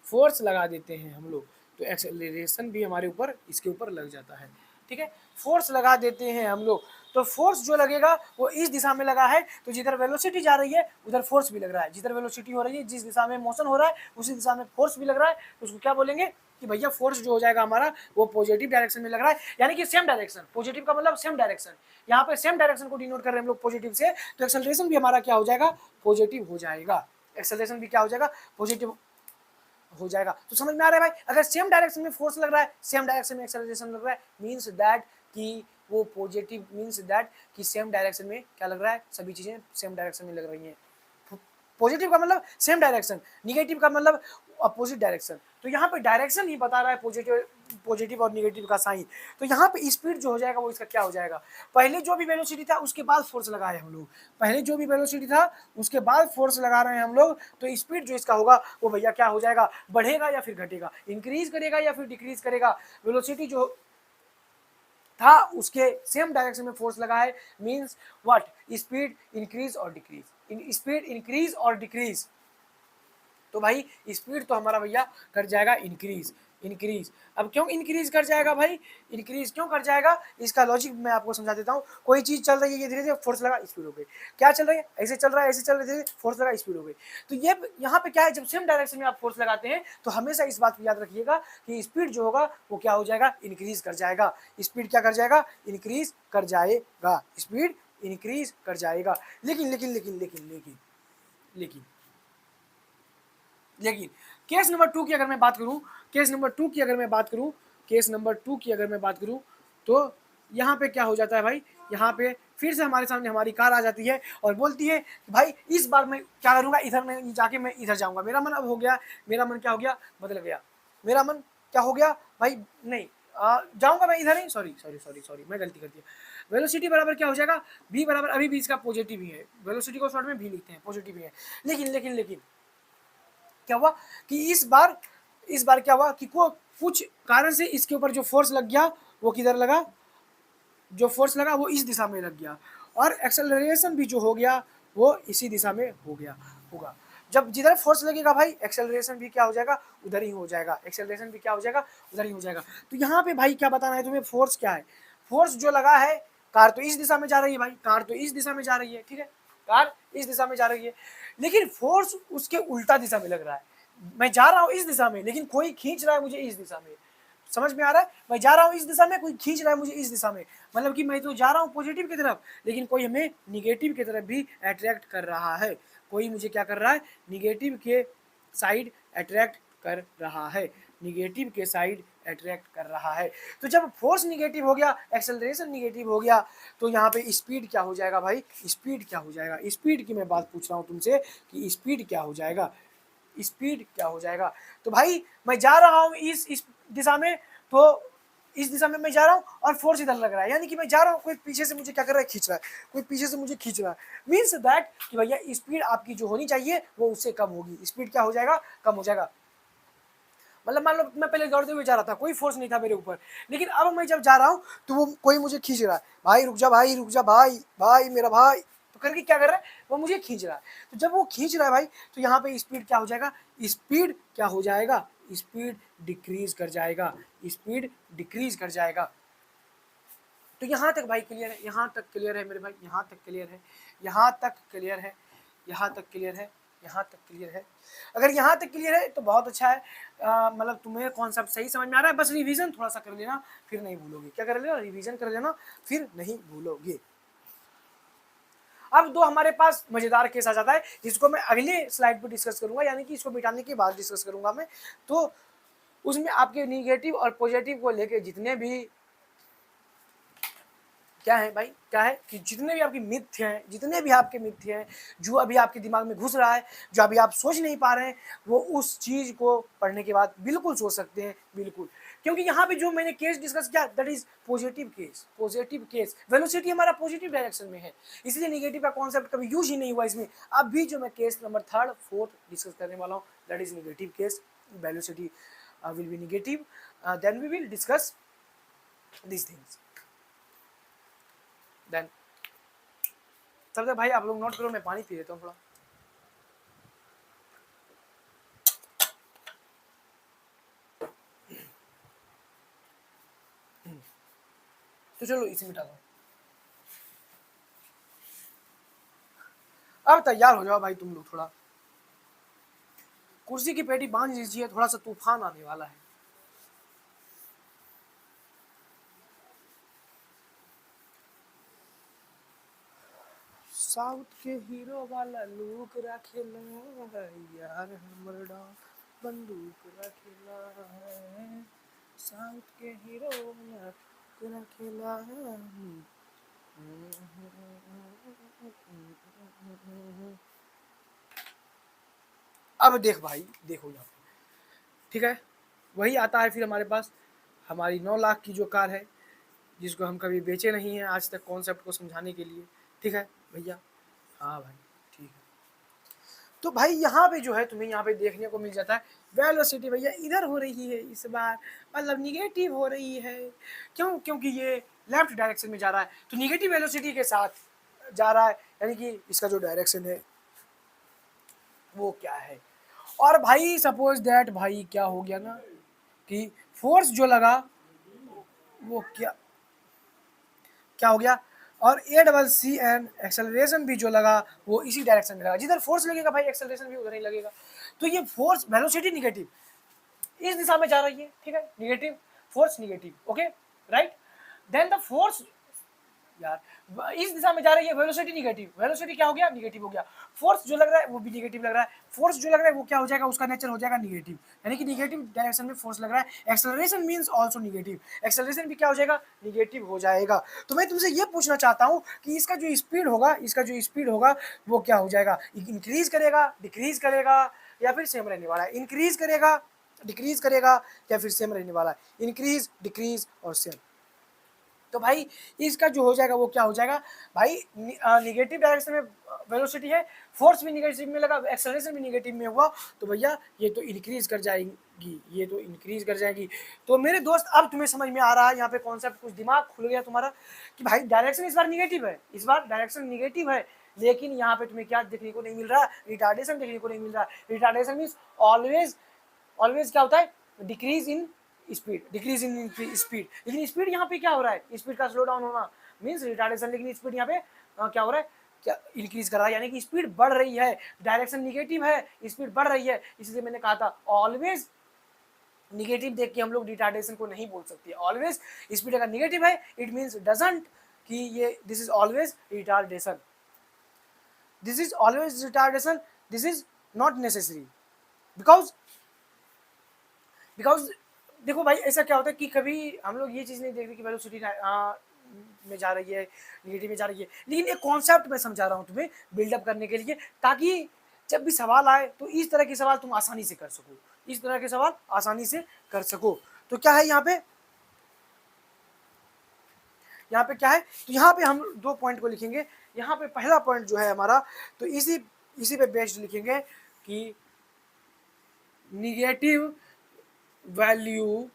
फोर्स लगा देते हैं हम लोग। तो एक्सेलरेशन भी हमारे ऊपर इसके ऊपर लग जाता है, ठीक है, फोर्स लगा देते हैं हम लोग। तो फोर्स जो लगेगा वो इस दिशा में लगा है, तो जिधर वेलोसिटी जा रही है उधर फोर्स भी लग रहा है, जिधर वेलोसिटी हो रही है, जिस दिशा में मोशन हो रहा है उसी दिशा में फोर्स भी लग रहा है, तो उसको क्या बोलेंगे कि भैया फोर्स जो हो जाएगा हमारा वो पॉजिटिव डायरेक्शन में लग रहा है, यानी कि सेम डायरेक्शन, पॉजिटिव का मतलब सेम डायरेक्शन, यहाँ पे सेम डायरेक्शन को डिनोट कर रहे हैं हम लोग पॉजिटिव से, तो एक्सेलरेशन भी हमारा क्या हो जाएगा, पॉजिटिव हो जाएगा, एक्सेलरेशन भी क्या हो जाएगा, पॉजिटिव हो जाएगा। तो समझ में आ रहा है भाई, अगर सेम डायरेक्शन में फोर्स लग रहा है, सेम डायरेक्शन में एक्सेलरेशन लग रहा है, मींस दैट कि वो पॉजिटिव, मींस दैट कि सेम डायरेक्शन में क्या लग रहा है, सभी चीजें सेम डायरेक्शन में लग रही हैं। पॉजिटिव का मतलब सेम डायरेक्शन, निगेटिव का मतलब अपोजिट डायरेक्शन। तो यहाँ पे डायरेक्शन ही बता रहा है पॉजिटिव, पॉजिटिव और निगेटिव का साइन। तो यहाँ पे स्पीड जो हो जाएगा वो इसका क्या हो जाएगा, पहले जो भी वेलोसिटी था उसके बाद फोर्स लगाए हम लोग, पहले जो भी वेलोसिटी था उसके बाद फोर्स लगा रहे हैं हम लोग, तो स्पीड जो इसका होगा वो भैया क्या हो जाएगा, बढ़ेगा या फिर घटेगा, इंक्रीज करेगा या फिर डिक्रीज करेगा। वेलोसिटी जो था उसके सेम डायरेक्शन में फोर्स लगा है, मींस व्हाट, स्पीड इंक्रीज और डिक्रीज, इन स्पीड इंक्रीज और डिक्रीज। तो भाई स्पीड तो हमारा भैया कर जाएगा इंक्रीज, इंक्रीज। अब क्यों इंक्रीज कर जाएगा भाई, इंक्रीज क्यों कर जाएगा, इसका लॉजिक मैं आपको समझा देता हूँ। कोई चीज चल रही है, ये धीरे धीरे फोर्स लगा स्पीड हो गई, क्या चल रही है, ऐसे चल रहा है, ऐसे चल रहा है, फोर्स लगा स्पीड हो गई। तो ये यहाँ पे क्या है, जब सेम डायरेक्शन में आप फोर्स लगाते हैं तो हमेशा इस बात को याद रखिएगा कि स्पीड जो होगा वो क्या हो जाएगा, इंक्रीज कर जाएगा, स्पीड क्या कर जाएगा, इंक्रीज कर जाएगा, स्पीड इंक्रीज कर जाएगा। लेकिन लेकिन लेकिन लेकिन लेकिन लेकिन लेकिन केस नंबर 2 की अगर मैं बात करूं, केस नंबर 2 की अगर मैं बात करूं, केस नंबर 2 की अगर मैं बात करूं, तो यहाँ पे क्या हो जाता है भाई, यहाँ पे फिर से हमारे सामने हमारी कार आ जाती है और बोलती है कि भाई इस बार मैं क्या करूंगा, इधर में जाके मैं इधर जाऊंगा, मेरा मन अब हो गया, मेरा मन क्या हो गया, बदल गया, मेरा मन क्या हो गया भाई, नहीं जाऊंगा मैं इधर ही, सॉरी सॉरी सॉरी सॉरी मैं गलती कर दिया। वेलोसिटी बराबर क्या हो जाएगा, v बराबर, अभी भी इसका पॉजिटिव ही है, वेलोसिटी को शॉर्ट में v लिखते हैं, पॉजिटिव ही है। लेकिन लेकिन लेकिन क्या हुआ कि इस बार क्या हुआ कि कुछ कारण से इसके ऊपर जो फोर्स लग गया वो किधर लगा, जो फोर्स लगा वो इस दिशा में लग गया, और एक्सेलरेशन भी जो हो गया वो इसी दिशा में हो गया होगा। जब जिधर फोर्स लगेगा भाई एक्सेलरेशन भी क्या हो जाएगा, उधर ही हो जाएगा, एक्सेलरेशन भी क्या हो जाएगा, उधर ही हो जाएगा। तो यहाँ पे भाई क्या बताना है तुम्हें, फोर्स क्या है, फोर्स जो लगा है, कार तो इस दिशा में जा रही है भाई, कार तो इस दिशा में जा रही है, ठीक है, कार इस दिशा में जा रही है, लेकिन फोर्स उसके उल्टा दिशा में लग रहा है, मैं जा रहा हूँ इस दिशा में लेकिन कोई खींच रहा है मुझे इस दिशा में, समझ में आ रहा है, मैं जा रहा हूँ इस दिशा में, कोई खींच रहा है मुझे इस दिशा में, मतलब कि मैं तो जा रहा हूँ पॉजिटिव की तरफ लेकिन कोई हमें निगेटिव की तरफ भी अट्रैक्ट कर रहा है, कोई मुझे क्या कर रहा है, निगेटिव के साइड अट्रैक्ट कर रहा है, निगेटिव के साइड अट्रैक्ट कर रहा है। तो जब फोर्स निगेटिव हो गया, एक्सेलरेशन निगेटिव हो गया, तो यहाँ पे स्पीड क्या हो जाएगा भाई, स्पीड क्या हो जाएगा, स्पीड की मैं बात पूछ रहा हूँ तुमसे कि स्पीड क्या हो जाएगा, स्पीड क्या हो जाएगा। तो भाई मैं जा रहा हूँ इस दिशा में, तो इस दिशा में मैं जा रहा हूँ और फोर्स इधर लग रहा है, यानी कि मैं जा रहा हूँ, कोई पीछे से मुझे क्या कर रहा है, खींच रहा है, कोई पीछे से मुझे खींच रहा है, मीन्स दैट कि भैया स्पीड आपकी जो होनी चाहिए वो उससे कम होगी, स्पीड क्या हो जाएगा, कम हो जाएगा। मतलब मान लो मैं पहले दौड़ते हुए जा रहा था, कोई फोर्स नहीं था मेरे ऊपर, लेकिन अब मैं जब जा रहा हूँ तो वो कोई मुझे खींच रहा है, भाई रुक जा, भाई रुक जा, भाई भाई मेरा भाई, तो करके क्या कर रहा है, वो मुझे खींच रहा है। तो जब वो खींच रहा है भाई, तो यहाँ पे स्पीड क्या हो जाएगा, स्पीड क्या हो जाएगा, स्पीड डिक्रीज कर जाएगा, स्पीड डिक्रीज कर जाएगा। तो यहाँ तक भाई क्लियर है, यहाँ तक क्लियर है मेरे भाई, यहाँ तक क्लियर है, यहाँ तक क्लियर है, यहाँ तक क्लियर है, यहाँ तक क्लियर है। अगर यहाँ तक क्लियर है तो बहुत अच्छा है, मतलब तुम्हें कॉन्सेप्ट सही समझ में आ रहा है, बस रिवीजन थोड़ा सा कर लेना फिर नहीं भूलोगे, क्या कर लेना, रिवीजन कर लेना फिर नहीं भूलोगे। अब दो हमारे पास मजेदार केस आ जाता है जिसको मैं अगले स्लाइड पर डिस्कस करूंगा, यानी कि इसको मिटाने के बाद डिस्कस करूंगा मैं। तो उसमें आपके निगेटिव और पॉजिटिव को लेके जितने भी क्या है भाई, क्या है कि जितने भी आपकी मिथ्य हैं, जितने भी आपके मिथ्य हैं, जो अभी आपके दिमाग में घुस रहा है, जो अभी आप सोच नहीं पा रहे हैं, वो उस चीज को पढ़ने के बाद बिल्कुल सोच सकते हैं, बिल्कुल। क्योंकि यहाँ पे जो मैंने केस डिस्कस किया, that is positive case, positive case. Velocity हमारा पॉजिटिव डायरेक्शन में है, इसलिए निगेटिव का कॉन्सेप्ट कभी यूज ही नहीं हुआ इसमें। अभी जो मैं केस नंबर 3, 4 डिस्कस करने वाला हूँ, that is negative case. Velocity will be negative. Then we will discuss these things. Then तब तक भाई आप लोग नोट करो, मैं पानी पी लेता हूँ थोड़ा। तो चलो इसे मिटा दो। अब तैयार हो जाओ भाई तुम लोग, थोड़ा कुर्सी की पेटी बांध लीजिए, थोड़ा सा तूफान आने वाला है। साउथ के हीरो वाला लुक रखेला यार, हमर डाल बंदूक रखेला है, साउथ के हीरो वाला लुक रखेला है। अब देख भाई, देखो यहाँ पे, ठीक है, वही आता है फिर हमारे पास हमारी 9 लाख की जो कार है, जिसको हम कभी बेचे नहीं हैं आज तक, कॉन्सेप्ट को समझाने के लिए। ठीक है भैया, हाँ भाई, ठीक है। तो भाई यहाँ पे जो है तुम्हें यहाँ पे देखने को मिल जाता है वेलोसिटी भैया इधर हो रही है इस बार, मतलब निगेटिव हो रही है। क्यों? क्योंकि ये लेफ्ट डायरेक्शन में जा रहा है, तो निगेटिव वेलोसिटी के साथ जा रहा है, यानी कि इसका जो डायरेक्शन है वो क्या है। और भाई सपोज दैट भाई क्या हो गया ना कि फोर्स जो लगा वो क्या क्या हो गया, और A CC एक्सेलरेशन भी जो लगा वो इसी डायरेक्शन में लगा, जिधर फोर्स लगेगा भाई एक्सेलरेशन भी उधर ही लगेगा। तो ये फोर्स वेलोसिटी निगेटिव इस दिशा में जा रही है, ठीक है, negative force, negative, okay, right. Then the force यार इस दिशा में जा रही है, वेलोसिटी निगेटिव, वेलोसिटी क्या हो गया, निगेटिव हो गया। फोर्स जो लग रहा है वो भी निगेटिव लग रहा है, फोर्स जो लग रहा है वो क्या हो जाएगा, उसका नेचर हो जाएगा निगेटिव, यानी कि निगेटिव डायरेक्शन में फोर्स लग रहा है। Acceleration means also negative, acceleration भी क्या हो जाएगा, निगेटिव हो जाएगा। तो मैं तुमसे ये पूछना चाहता हूँ कि इसका जो स्पीड होगा, इसका जो स्पीड होगा वो क्या हो जाएगा, इंक्रीज करेगा, डिक्रीज करेगा, या फिर सेम रहने वाला है, इंक्रीज करेगा, डिक्रीज करेगा, या फिर सेम रहने वाला है, इंक्रीज, डिक्रीज और सेम। तो भाई इसका जो हो जाएगा वो क्या हो जाएगा भाई, निगेटिव डायरेक्शन में वेलोसिटी है, फोर्स भी निगेटिव में लगा, एक्सेलरेशन भी निगेटिव में हुआ, तो भैया ये तो इंक्रीज कर जाएगी, ये तो इंक्रीज कर जाएगी। तो मेरे दोस्त अब तुम्हें समझ में आ रहा है यहाँ पे कॉन्सेप्ट, कुछ दिमाग खुल गया तुम्हारा कि भाई डायरेक्शन इस बार निगेटिव है, इस बार डायरेक्शन निगेटिव है, लेकिन यहाँ पे तुम्हें क्या देखने को नहीं मिल रहा, रिटार्डेशन देखने को नहीं मिल रहा। रिटार्डेशन मीन्स ऑलवेज, ऑलवेज क्या होता है, decrease in speed, decrease in speed, लेकिन स्पीड यहाँ पे क्या हो रहा है, स्पीड का स्लो डाउन होना मीन्स रिटार्डेशन, लेकिन स्पीड यहाँ पे क्या हो रहा है, क्या इंक्रीज कर रहा है, यानी कि स्पीड बढ़ रही है, डायरेक्शन निगेटिव है, स्पीड बढ़ रही है, इसलिए मैंने कहा था ऑलवेज निगेटिव देख के हम लोग रिटार्डेशन को नहीं बोल सकते, ऑलवेज स्पीड अगर निगेटिव है इट मीन्स डजंट कि ये this is always retardation, this is always retardation, this is not necessary, because because देखो भाई ऐसा क्या होता है कि कभी हम लोग ये चीज़ नहीं देखते कि वेलोसिटी में जा रही है, निगेटिव में जा रही है, लेकिन एक कॉन्सेप्ट मैं समझा रहा हूँ तुम्हें बिल्डअप करने के लिए, ताकि जब भी सवाल आए तो इस तरह के सवाल तुम आसानी से कर सको, इस तरह के सवाल आसानी से कर सको। तो क्या है यहाँ पे, यहाँ पे क्या है, तो यहाँ पे हम 2 पॉइंट को लिखेंगे। यहाँ पे पहला पॉइंट जो है हमारा, तो इसी पे बेस्ड लिखेंगे कि निगेटिव वैल्यू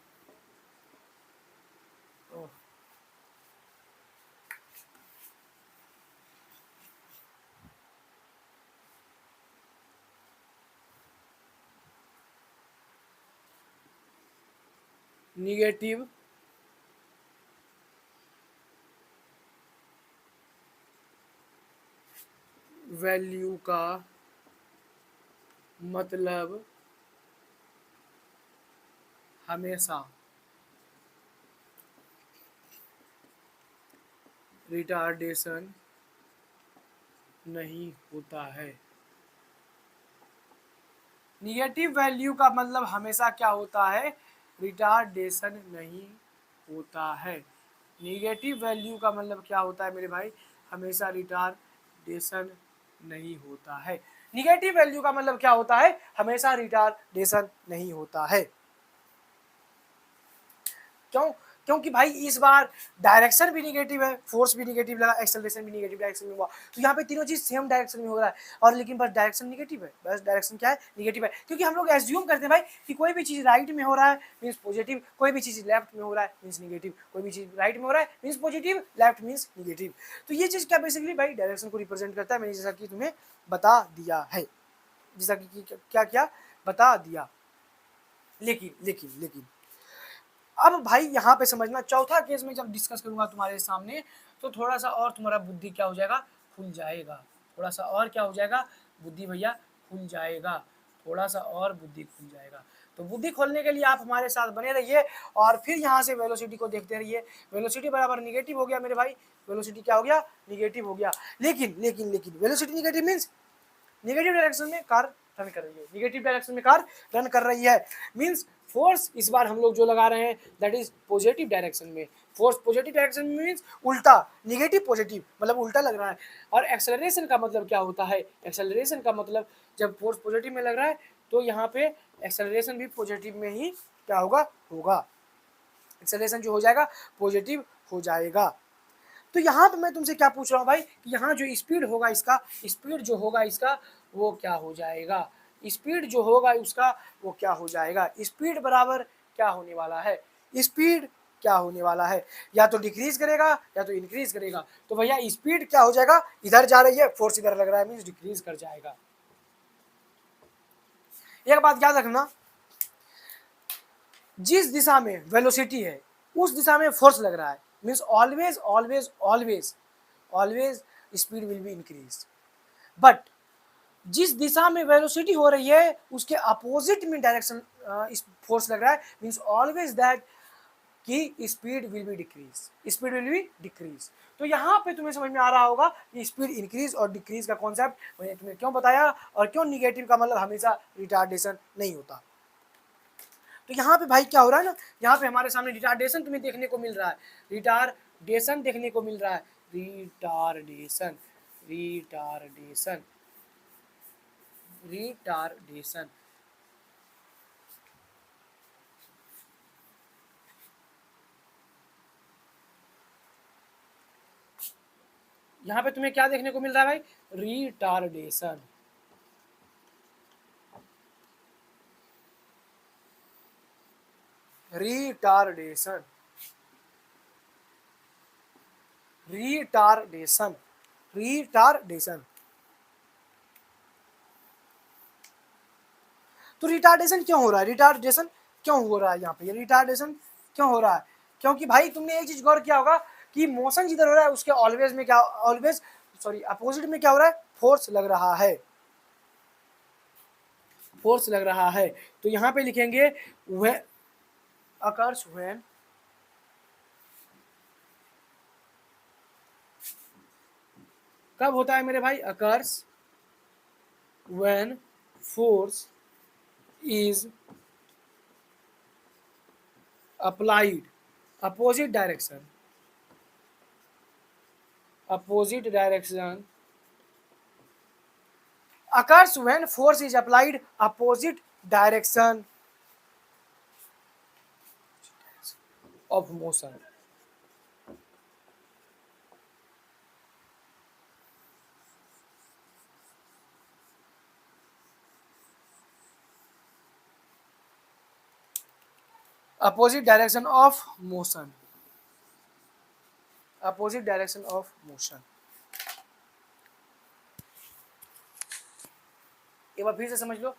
निगेटिव वैल्यू का मतलब हमेशा रिटार्डेशन नहीं होता है। निगेटिव वैल्यू का मतलब हमेशा क्या होता है, रिटार्डेशन नहीं होता है। निगेटिव वैल्यू का मतलब क्या होता है मेरे भाई, हमेशा रिटार्डेशन नहीं होता है। निगेटिव वैल्यू का मतलब क्या होता है, हमेशा रिटार्डेशन नहीं होता है। क्यों? क्योंकि भाई इस बार डायरेक्शन भी निगेटिव है, फोर्स भी निगेटिव लगा, एक्सेलरेशन भी निगेटिव डायरेक्शन में हुआ, तो यहाँ पे तीनों चीज सेम डायरेक्शन में हो रहा है, और लेकिन बस डायरेक्शन निगेटिव है, बस डायरेक्शन क्या है, निगेटिव है। क्योंकि हम लोग एज्यूम करते हैं भाई कि कोई भी चीज राइट में हो रहा है मीन्स पॉजिटिव, कोई भी चीज लेफ्ट में हो रहा है मीन्स निगेटिव, कोई भी चीज राइट में हो रहा है means positive, left means negative. तो ये चीज क्या बेसिकली भाई डायरेक्शन को रिप्रेजेंट करता है, मैंने जैसा कि तुम्हें बता दिया है, जैसा कि क्या क्या बता दिया। लेकिन लेकिन लेकिन अब भाई यहाँ पे समझना, चौथा केस में जब डिस्कस करूंगा तुम्हारे सामने तो थोड़ा सा और तुम्हारा बुद्धि क्या हो जाएगा, खुल जाएगा, थोड़ा सा और क्या हो जाएगा, बुद्धि भैया खुल जाएगा, थोड़ा सा और बुद्धि खुल जाएगा। तो बुद्धि खोलने के लिए आप हमारे साथ बने रहिए और फिर यहाँ से वेलोसिटी को देखते रहिए। वेलोसिटी बराबर निगेटिव हो गया मेरे भाई, वेलोसिटी क्या हो गया, निगेटिव हो गया। लेकिन लेकिन लेकिन velocity negative means negative direction में कार रन कर रही है, निगेटिव डायरेक्शन में कार रन कर रही है, मींस फोर्स इस बार हम लोग जो लगा रहे हैं दैट इज पॉजिटिव डायरेक्शन में। फोर्स पॉजिटिव डायरेक्शन में मींस उल्टा, निगेटिव पॉजिटिव मतलब उल्टा लग रहा है। और एक्सेलरेशन का मतलब क्या होता है, एक्सेलरेशन का मतलब जब फोर्स पॉजिटिव में लग रहा है तो यहाँ पे एक्सेलरेशन भी पॉजिटिव में ही क्या होगा, होगा, एक्सेलरेशन जो हो जाएगा पॉजिटिव हो जाएगा। तो यहाँ पे मैं तुमसे क्या पूछ रहा हूँ भाई कि यहाँ जो स्पीड होगा इसका, स्पीड जो होगा इसका वो क्या हो जाएगा, स्पीड जो होगा उसका वो क्या हो जाएगा, स्पीड बराबर क्या होने वाला है, स्पीड क्या होने वाला है, या तो डिक्रीज करेगा या तो इंक्रीज करेगा। तो भैया स्पीड क्या हो जाएगा, इधर जा रही है फोर्स इधर लग रहा है मीन्स डिक्रीज कर जाएगा। एक बात याद रखना, जिस दिशा में वेलोसिटी है उस दिशा में फोर्स लग रहा है means always always always always speed will be increase. But जिस दिशा में वेलोसिटी हो रही है उसके अपोजिट में डायरेक्शन फोर्स लग रहा है मीन्स ऑलवेज दैट कि speed will be decrease, speed will be decrease. तो यहाँ पे तुम्हें समझ में आ रहा होगा कि स्पीड इंक्रीज और डिक्रीज का कॉन्सेप्ट मैंने तुम्हें क्यों बताया, और क्यों निगेटिव का मतलब हमेशा रिटार्डेशन नहीं होता। तो यहाँ पे भाई क्या हो रहा है ना, यहाँ पे हमारे सामने रिटार्डेशन तुम्हें देखने को मिल रहा है, रिटार्डेशन देखने को मिल रहा है, रिटार्डेशन रिटार्डेशन रिटार्डेशन। यहाँ पे तुम्हें क्या देखने को मिल रहा है भाई, रिटार्डेशन। Retardation retardation retardation. तो रिटार्डेशन क्यों हो रहा है, रिटार्डेशन क्यों हो रहा है यहाँ पे, ये रिटार्डेशन क्यों हो रहा है, क्योंकि भाई तुमने एक चीज गौर किया होगा कि मोशन जिधर हो रहा है उसके ऑलवेज में क्या, ऑलवेज सॉरी अपोजिट में क्या हो रहा है, फोर्स लग रहा है, फोर्स लग रहा है। तो यहाँ पे लिखेंगे वह occurs when कब होता है मेरे भाई, occurs when force is applied opposite direction, opposite direction occurs when force is applied opposite direction of motion। opposite direction of motion, opposite direction of motion। एक बार फिर से समझ लो,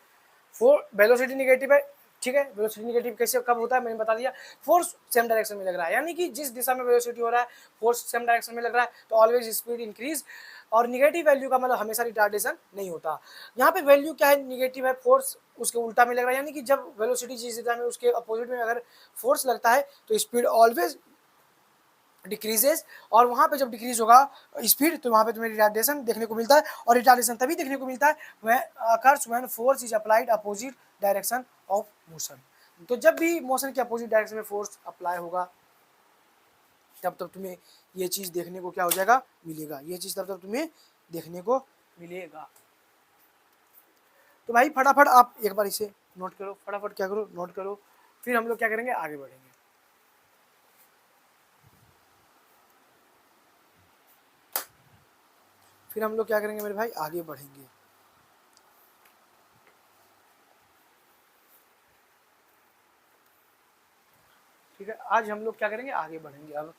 फोर वेलोसिटी निगेटिव है, ठीक है, वेलोसिटी निगेटिव कैसे कब होता है मैंने बता दिया, फोर्स सेम डायरेक्शन में लग रहा है, यानी कि जिस दिशा में वेलोसिटी हो रहा है फोर्स सेम डायरेक्शन में लग रहा है तो ऑलवेज स्पीड इंक्रीज। और निगेटिव वैल्यू का मतलब हमेशा रिटार्डेशन नहीं होता। यहाँ पे वैल्यू क्या है, निगेटिव है, फोर्स उसके उल्टा में लग रहा है, यानी कि जब वेलोसिटी जिस दिशा में उसके अपोजिट में अगर फोर्स लगता है तो स्पीड ऑलवेज डिक्रीजेस, और वहाँ पे जब डिक्रीज होगा स्पीड तो वहाँ पे तुम्हें रिटार्डेशन देखने को मिलता है। और रिटार्डेशन तभी देखने को मिलता है वह occurs when force is applied opposite direction of motion. तो जब भी मोशन के अपोजिट डायरेक्शन में फोर्स अप्लाई होगा तब तब तुम्हें ये चीज़ देखने को क्या हो जाएगा, मिलेगा, ये चीज़ तब तब तुम्हें देखने को मिलेगा। तो भाई फटाफट आप एक बार इसे नोट करो, फटाफट क्या करो, नोट करो, फिर हम लोग क्या करेंगे, आगे बढ़ेंगे। फिर हम लोग क्या करेंगे मेरे भाई, आगे बढ़ेंगे। ठीक है, आज हम लोग क्या करेंगे, आगे बढ़ेंगे। अब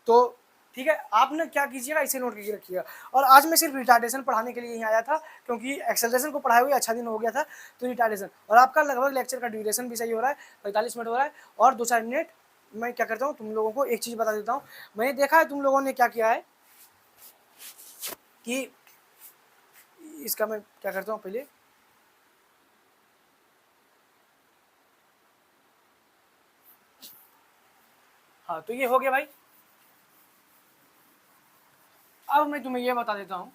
तो ठीक है, आप ना क्या कीजिएगा, इसे नोट करके रखिएगा। और आज मैं सिर्फ रिटार्डेशन पढ़ाने के लिए यहीं आया था, क्योंकि एक्सेलरेशन को पढ़ाए हुए अच्छा दिन हो गया था, तो रिटार्डेशन। और आपका लगभग लेक्चर का ड्यूरेशन भी सही हो रहा है, 45 मिनट हो रहा है। और 2-4 मिनट मैं क्या करता हूँ, तुम लोगों को एक चीज़ बता देता हूँ। मैंने देखा है तुम लोगों ने क्या किया है कि इसका मैं क्या करता हूँ पहले, हाँ तो ये हो गया भाई। अब मैं तुम्हें ये बता देता हूँ,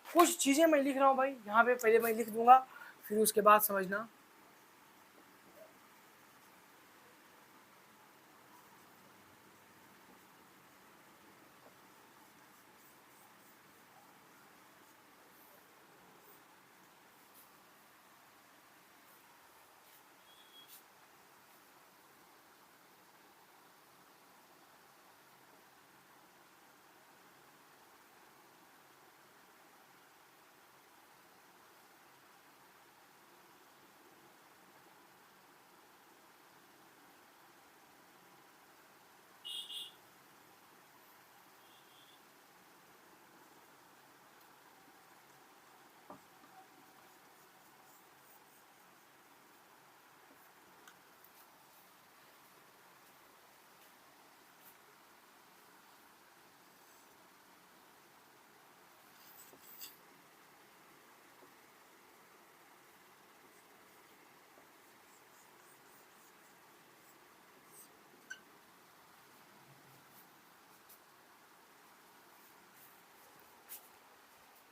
कुछ चीज़ें मैं लिख रहा हूँ भाई यहाँ पे, पहले मैं लिख दूंगा, फिर उसके बाद समझना।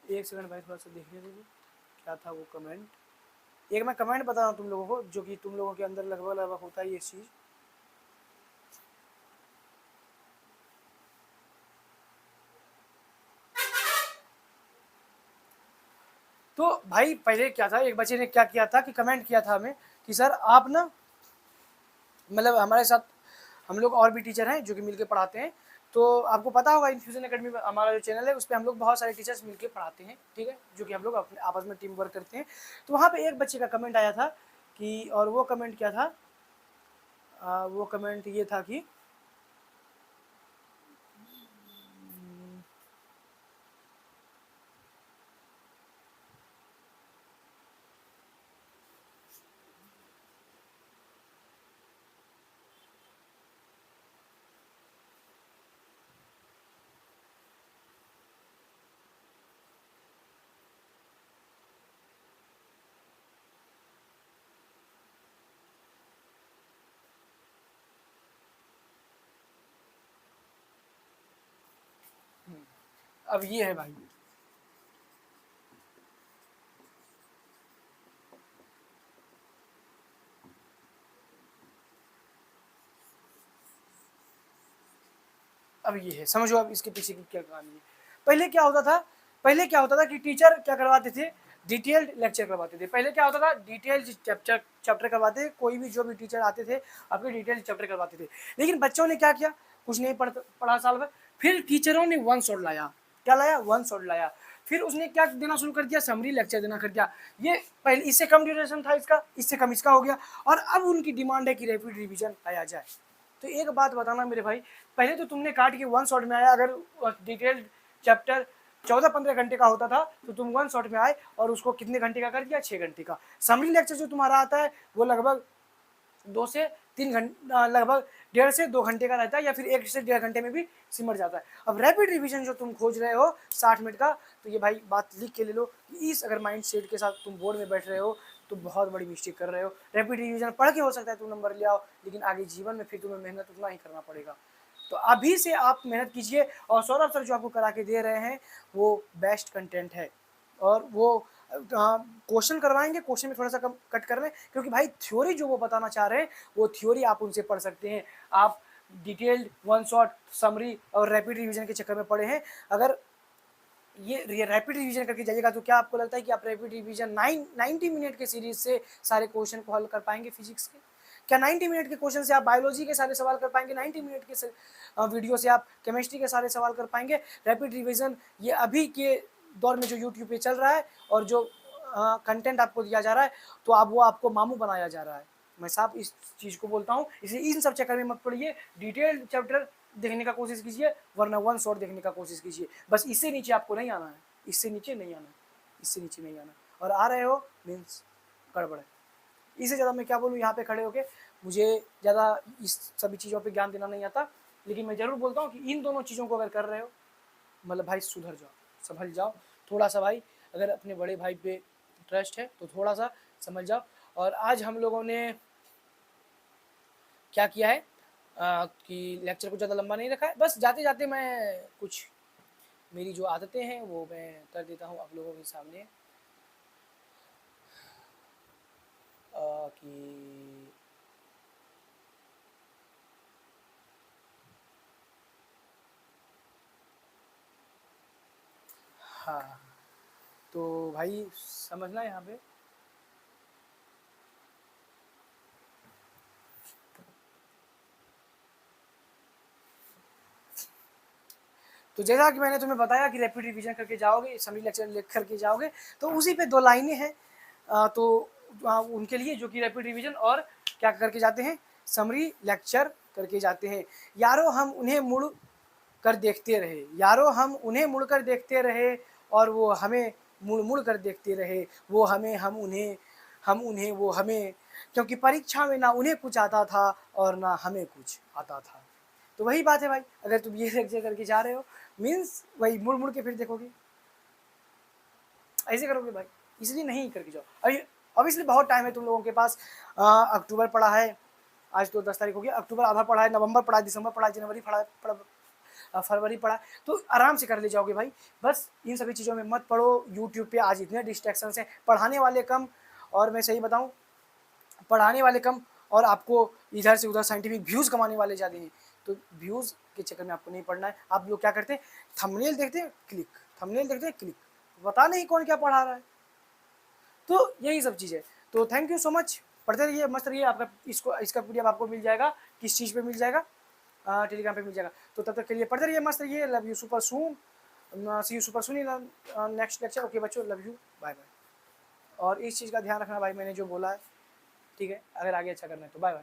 एक सेकंड भाई, थोड़ा सा देखने दीजिए क्या था वो कमेंट। एक मैं कमेंट बता रहा हूँ तुम लोगों को, जो कि तुम लोगों के अंदर लगभग लगभग होता है ये चीज़। तो भाई पहले क्या था, एक बच्चे ने क्या किया था कि कमेंट किया था हमें कि सर आप ना, मतलब हमारे साथ हम लोग और भी टीचर हैं जो कि मिलके पढ़ाते हैं। तो आपको पता होगा इन्फ्यूजन एकेडमी में हमारा जो चैनल है उस पर हम लोग बहुत सारे टीचर्स मिलके पढ़ाते हैं, ठीक है, जो कि हम लोग अपने आपस में टीम वर्क करते हैं। तो वहाँ पे एक बच्चे का कमेंट आया था कि, और वो कमेंट क्या था, वो कमेंट ये था कि अब ये है भाई, अब ये है, समझो अब इसके पीछे की क्या कहानी है। पहले क्या होता था, पहले क्या होता था कि टीचर क्या करवाते थे, डिटेल्ड लेक्चर करवाते थे। पहले क्या होता था, डिटेल्ड चैप्टर करवाते थे, कोई भी जो भी टीचर आते थे आपके डिटेल्ड चैप्टर करवाते थे। लेकिन बच्चों ने क्या किया, कुछ नहीं पढ़ा साल भर, फिर टीचरों ने वन शॉट लाया, क्या लाया, वन शॉट लाया। फिर उसने क्या देना शुरू कर दिया, समरी लेक्चर देना कर दिया। ये पहले इससे कम ड्यूरेशन था इसका, इससे कम इसका हो गया, और अब उनकी डिमांड है कि रैपिड रिवीजन लाया जाए। तो एक बात बताना मेरे भाई, पहले तो तुमने काट के वन शॉट में आया, अगर डिटेल्ड चैप्टर 14-15 घंटे का होता था तो तुम वन शॉट में आए और उसको कितने घंटे का कर दिया, 6 घंटे का। समरी लेक्चर जो तुम्हारा आता है वो लगभग 2 से 3 घंटे, लगभग 1.5 से 2 घंटे का रहता है, या फिर 1 से 1.5 घंटे में भी सिमट जाता है। अब रैपिड रिवीजन जो तुम खोज रहे हो 60 मिनट का, तो ये भाई बात लिख के ले लो कि इस अगर माइंड सेट के साथ तुम बोर्ड में बैठ रहे हो तो बहुत बड़ी मिस्टेक कर रहे हो। रैपिड रिवीजन पढ़ के हो सकता है तुम नंबर ले आओ, लेकिन आगे जीवन में फिर तुम्हें मेहनत उतना ही करना पड़ेगा। तो अभी से आप मेहनत कीजिए, और सौरभ सर जो आपको करा के दे रहे हैं वो बेस्ट कंटेंट है, और वो क्वेश्चन करवाएंगे, क्वेश्चन में थोड़ा सा कम कट कर लें, क्योंकि भाई थ्योरी जो वो बताना चाह रहे हैं वो थ्योरी आप उनसे पढ़ सकते हैं। आप डिटेल्ड, वन शॉट, समरी और रैपिड रिवीजन के चक्कर में पड़े हैं। अगर ये रैपिड रिवीजन करके जाइएगा तो क्या आपको लगता है कि आप रैपिड रिवीजन 90 मिनट के सीरीज से सारे क्वेश्चन को हल कर पाएंगे फिजिक्स के? क्या 90 मिनट के क्वेश्चन से आप बायोलॉजी के सारे सवाल कर पाएंगे? 90 मिनट के वीडियो से आप केमिस्ट्री के सारे सवाल कर पाएंगे? रैपिड रिवीजन ये अभी के दौर में जो यूट्यूब पे चल रहा है और जो कंटेंट आपको दिया जा रहा है, तो आप वो आपको मामू बनाया जा रहा है। मैं साफ इस चीज़ को बोलता हूँ, इसलिए इन सब चक्कर में मत पड़िए। डिटेल्ड चैप्टर देखने का कोशिश कीजिए, वरना वन शॉट देखने का कोशिश कीजिए। बस इससे नीचे आपको नहीं आना है, इससे नीचे नहीं आना है, इससे नीचे नहीं आना। और आ रहे हो मीन्स गड़बड़ है। इससे ज़्यादा मैं क्या बोलूँ यहाँ पे खड़े होके, मुझे ज़्यादा इस सभी चीज़ों पे ज्ञान देना नहीं आता, लेकिन मैं ज़रूर बोलता हूँ कि इन दोनों चीज़ों को अगर कर रहे हो, मतलब भाई सुधर जाओ, संभल जाओ थोड़ा सा भाई। अगर अपने बड़े भाई पे ट्रस्ट है तो थोड़ा सा समझ जाओ। और आज हम लोगों ने क्या किया है कि लेक्चर को ज़्यादा लंबा नहीं रखा है, बस जाते जाते मैं कुछ मेरी जो आदतें हैं वो मैं कर देता हूँ आप लोगों के सामने। कि हाँ, तो भाई समझना यहाँ पे, तो जैसा कि मैंने तुम्हें बताया कि रैपिड रिवीजन करके जाओगे, समरी लेक्चर लिख करके जाओगे, तो उसी पे 2 लाइनें हैं। तो उनके लिए जो कि रैपिड रिवीजन और क्या करके जाते हैं, समरी लेक्चर करके जाते हैं। यारो हम उन्हें मुड़ कर देखते रहे, यारो हम उन्हें मुड़ कर देखते रहे, और वो हमें मुड़ मुड़ कर देखते रहे। वो हमें, हम उन्हें, वो हमें, क्योंकि परीक्षा में ना उन्हें कुछ आता था और ना हमें कुछ आता था। तो वही बात है भाई, अगर तुम ये लेक्चर करके जा रहे हो मीन्स वही मुड़ मुड़ के फिर देखोगे, ऐसे करोगे भाई, इसलिए नहीं करके जाओ। अभी ऑब्वियसली बहुत टाइम है तुम लोगों के पास। अक्टूबर पढ़ा है, आज तो 10 तारीख हो गया, अक्टूबर आधा पढ़ा है, नवंबर पढ़ा है, दिसंबर पढ़ा है, जनवरी फरवरी पढ़ा, तो आराम से कर ले जाओगे भाई। बस इन सभी चीज़ों में मत पढ़ो। यूट्यूब पे आज इतने डिस्ट्रैक्शन हैं, पढ़ाने वाले कम, और मैं सही बताऊँ, पढ़ाने वाले कम और आपको इधर से उधर साइंटिफिक व्यूज़ कमाने वाले ज़्यादा हैं। तो व्यूज़ के चक्कर में आपको नहीं पढ़ना है। आप लोग क्या करते हैं, थंबनेल देखते हैं क्लिक, थंबनेल देखते हैं क्लिक, पता नहीं कौन क्या पढ़ा रहा है। तो यही सब चीज़ है। तो थैंक यू सो मच, पढ़ते रहिए, मस्त रहिए। आपका इसका पीडीएफ आपको मिल जाएगा, किस चीज़ पे मिल जाएगा, टेलीग्राम पे मिल जाएगा। तो तब तक के लिए पढ़ते रहिए, मस्त रहिए। Love you super soon, see you super soon in next lecture. Okay बच्चों, लव यू, बाय बाय। और इस चीज़ का ध्यान रखना भाई, मैंने जो बोला है, ठीक है, अगर आगे अच्छा करना है तो बाय बाय।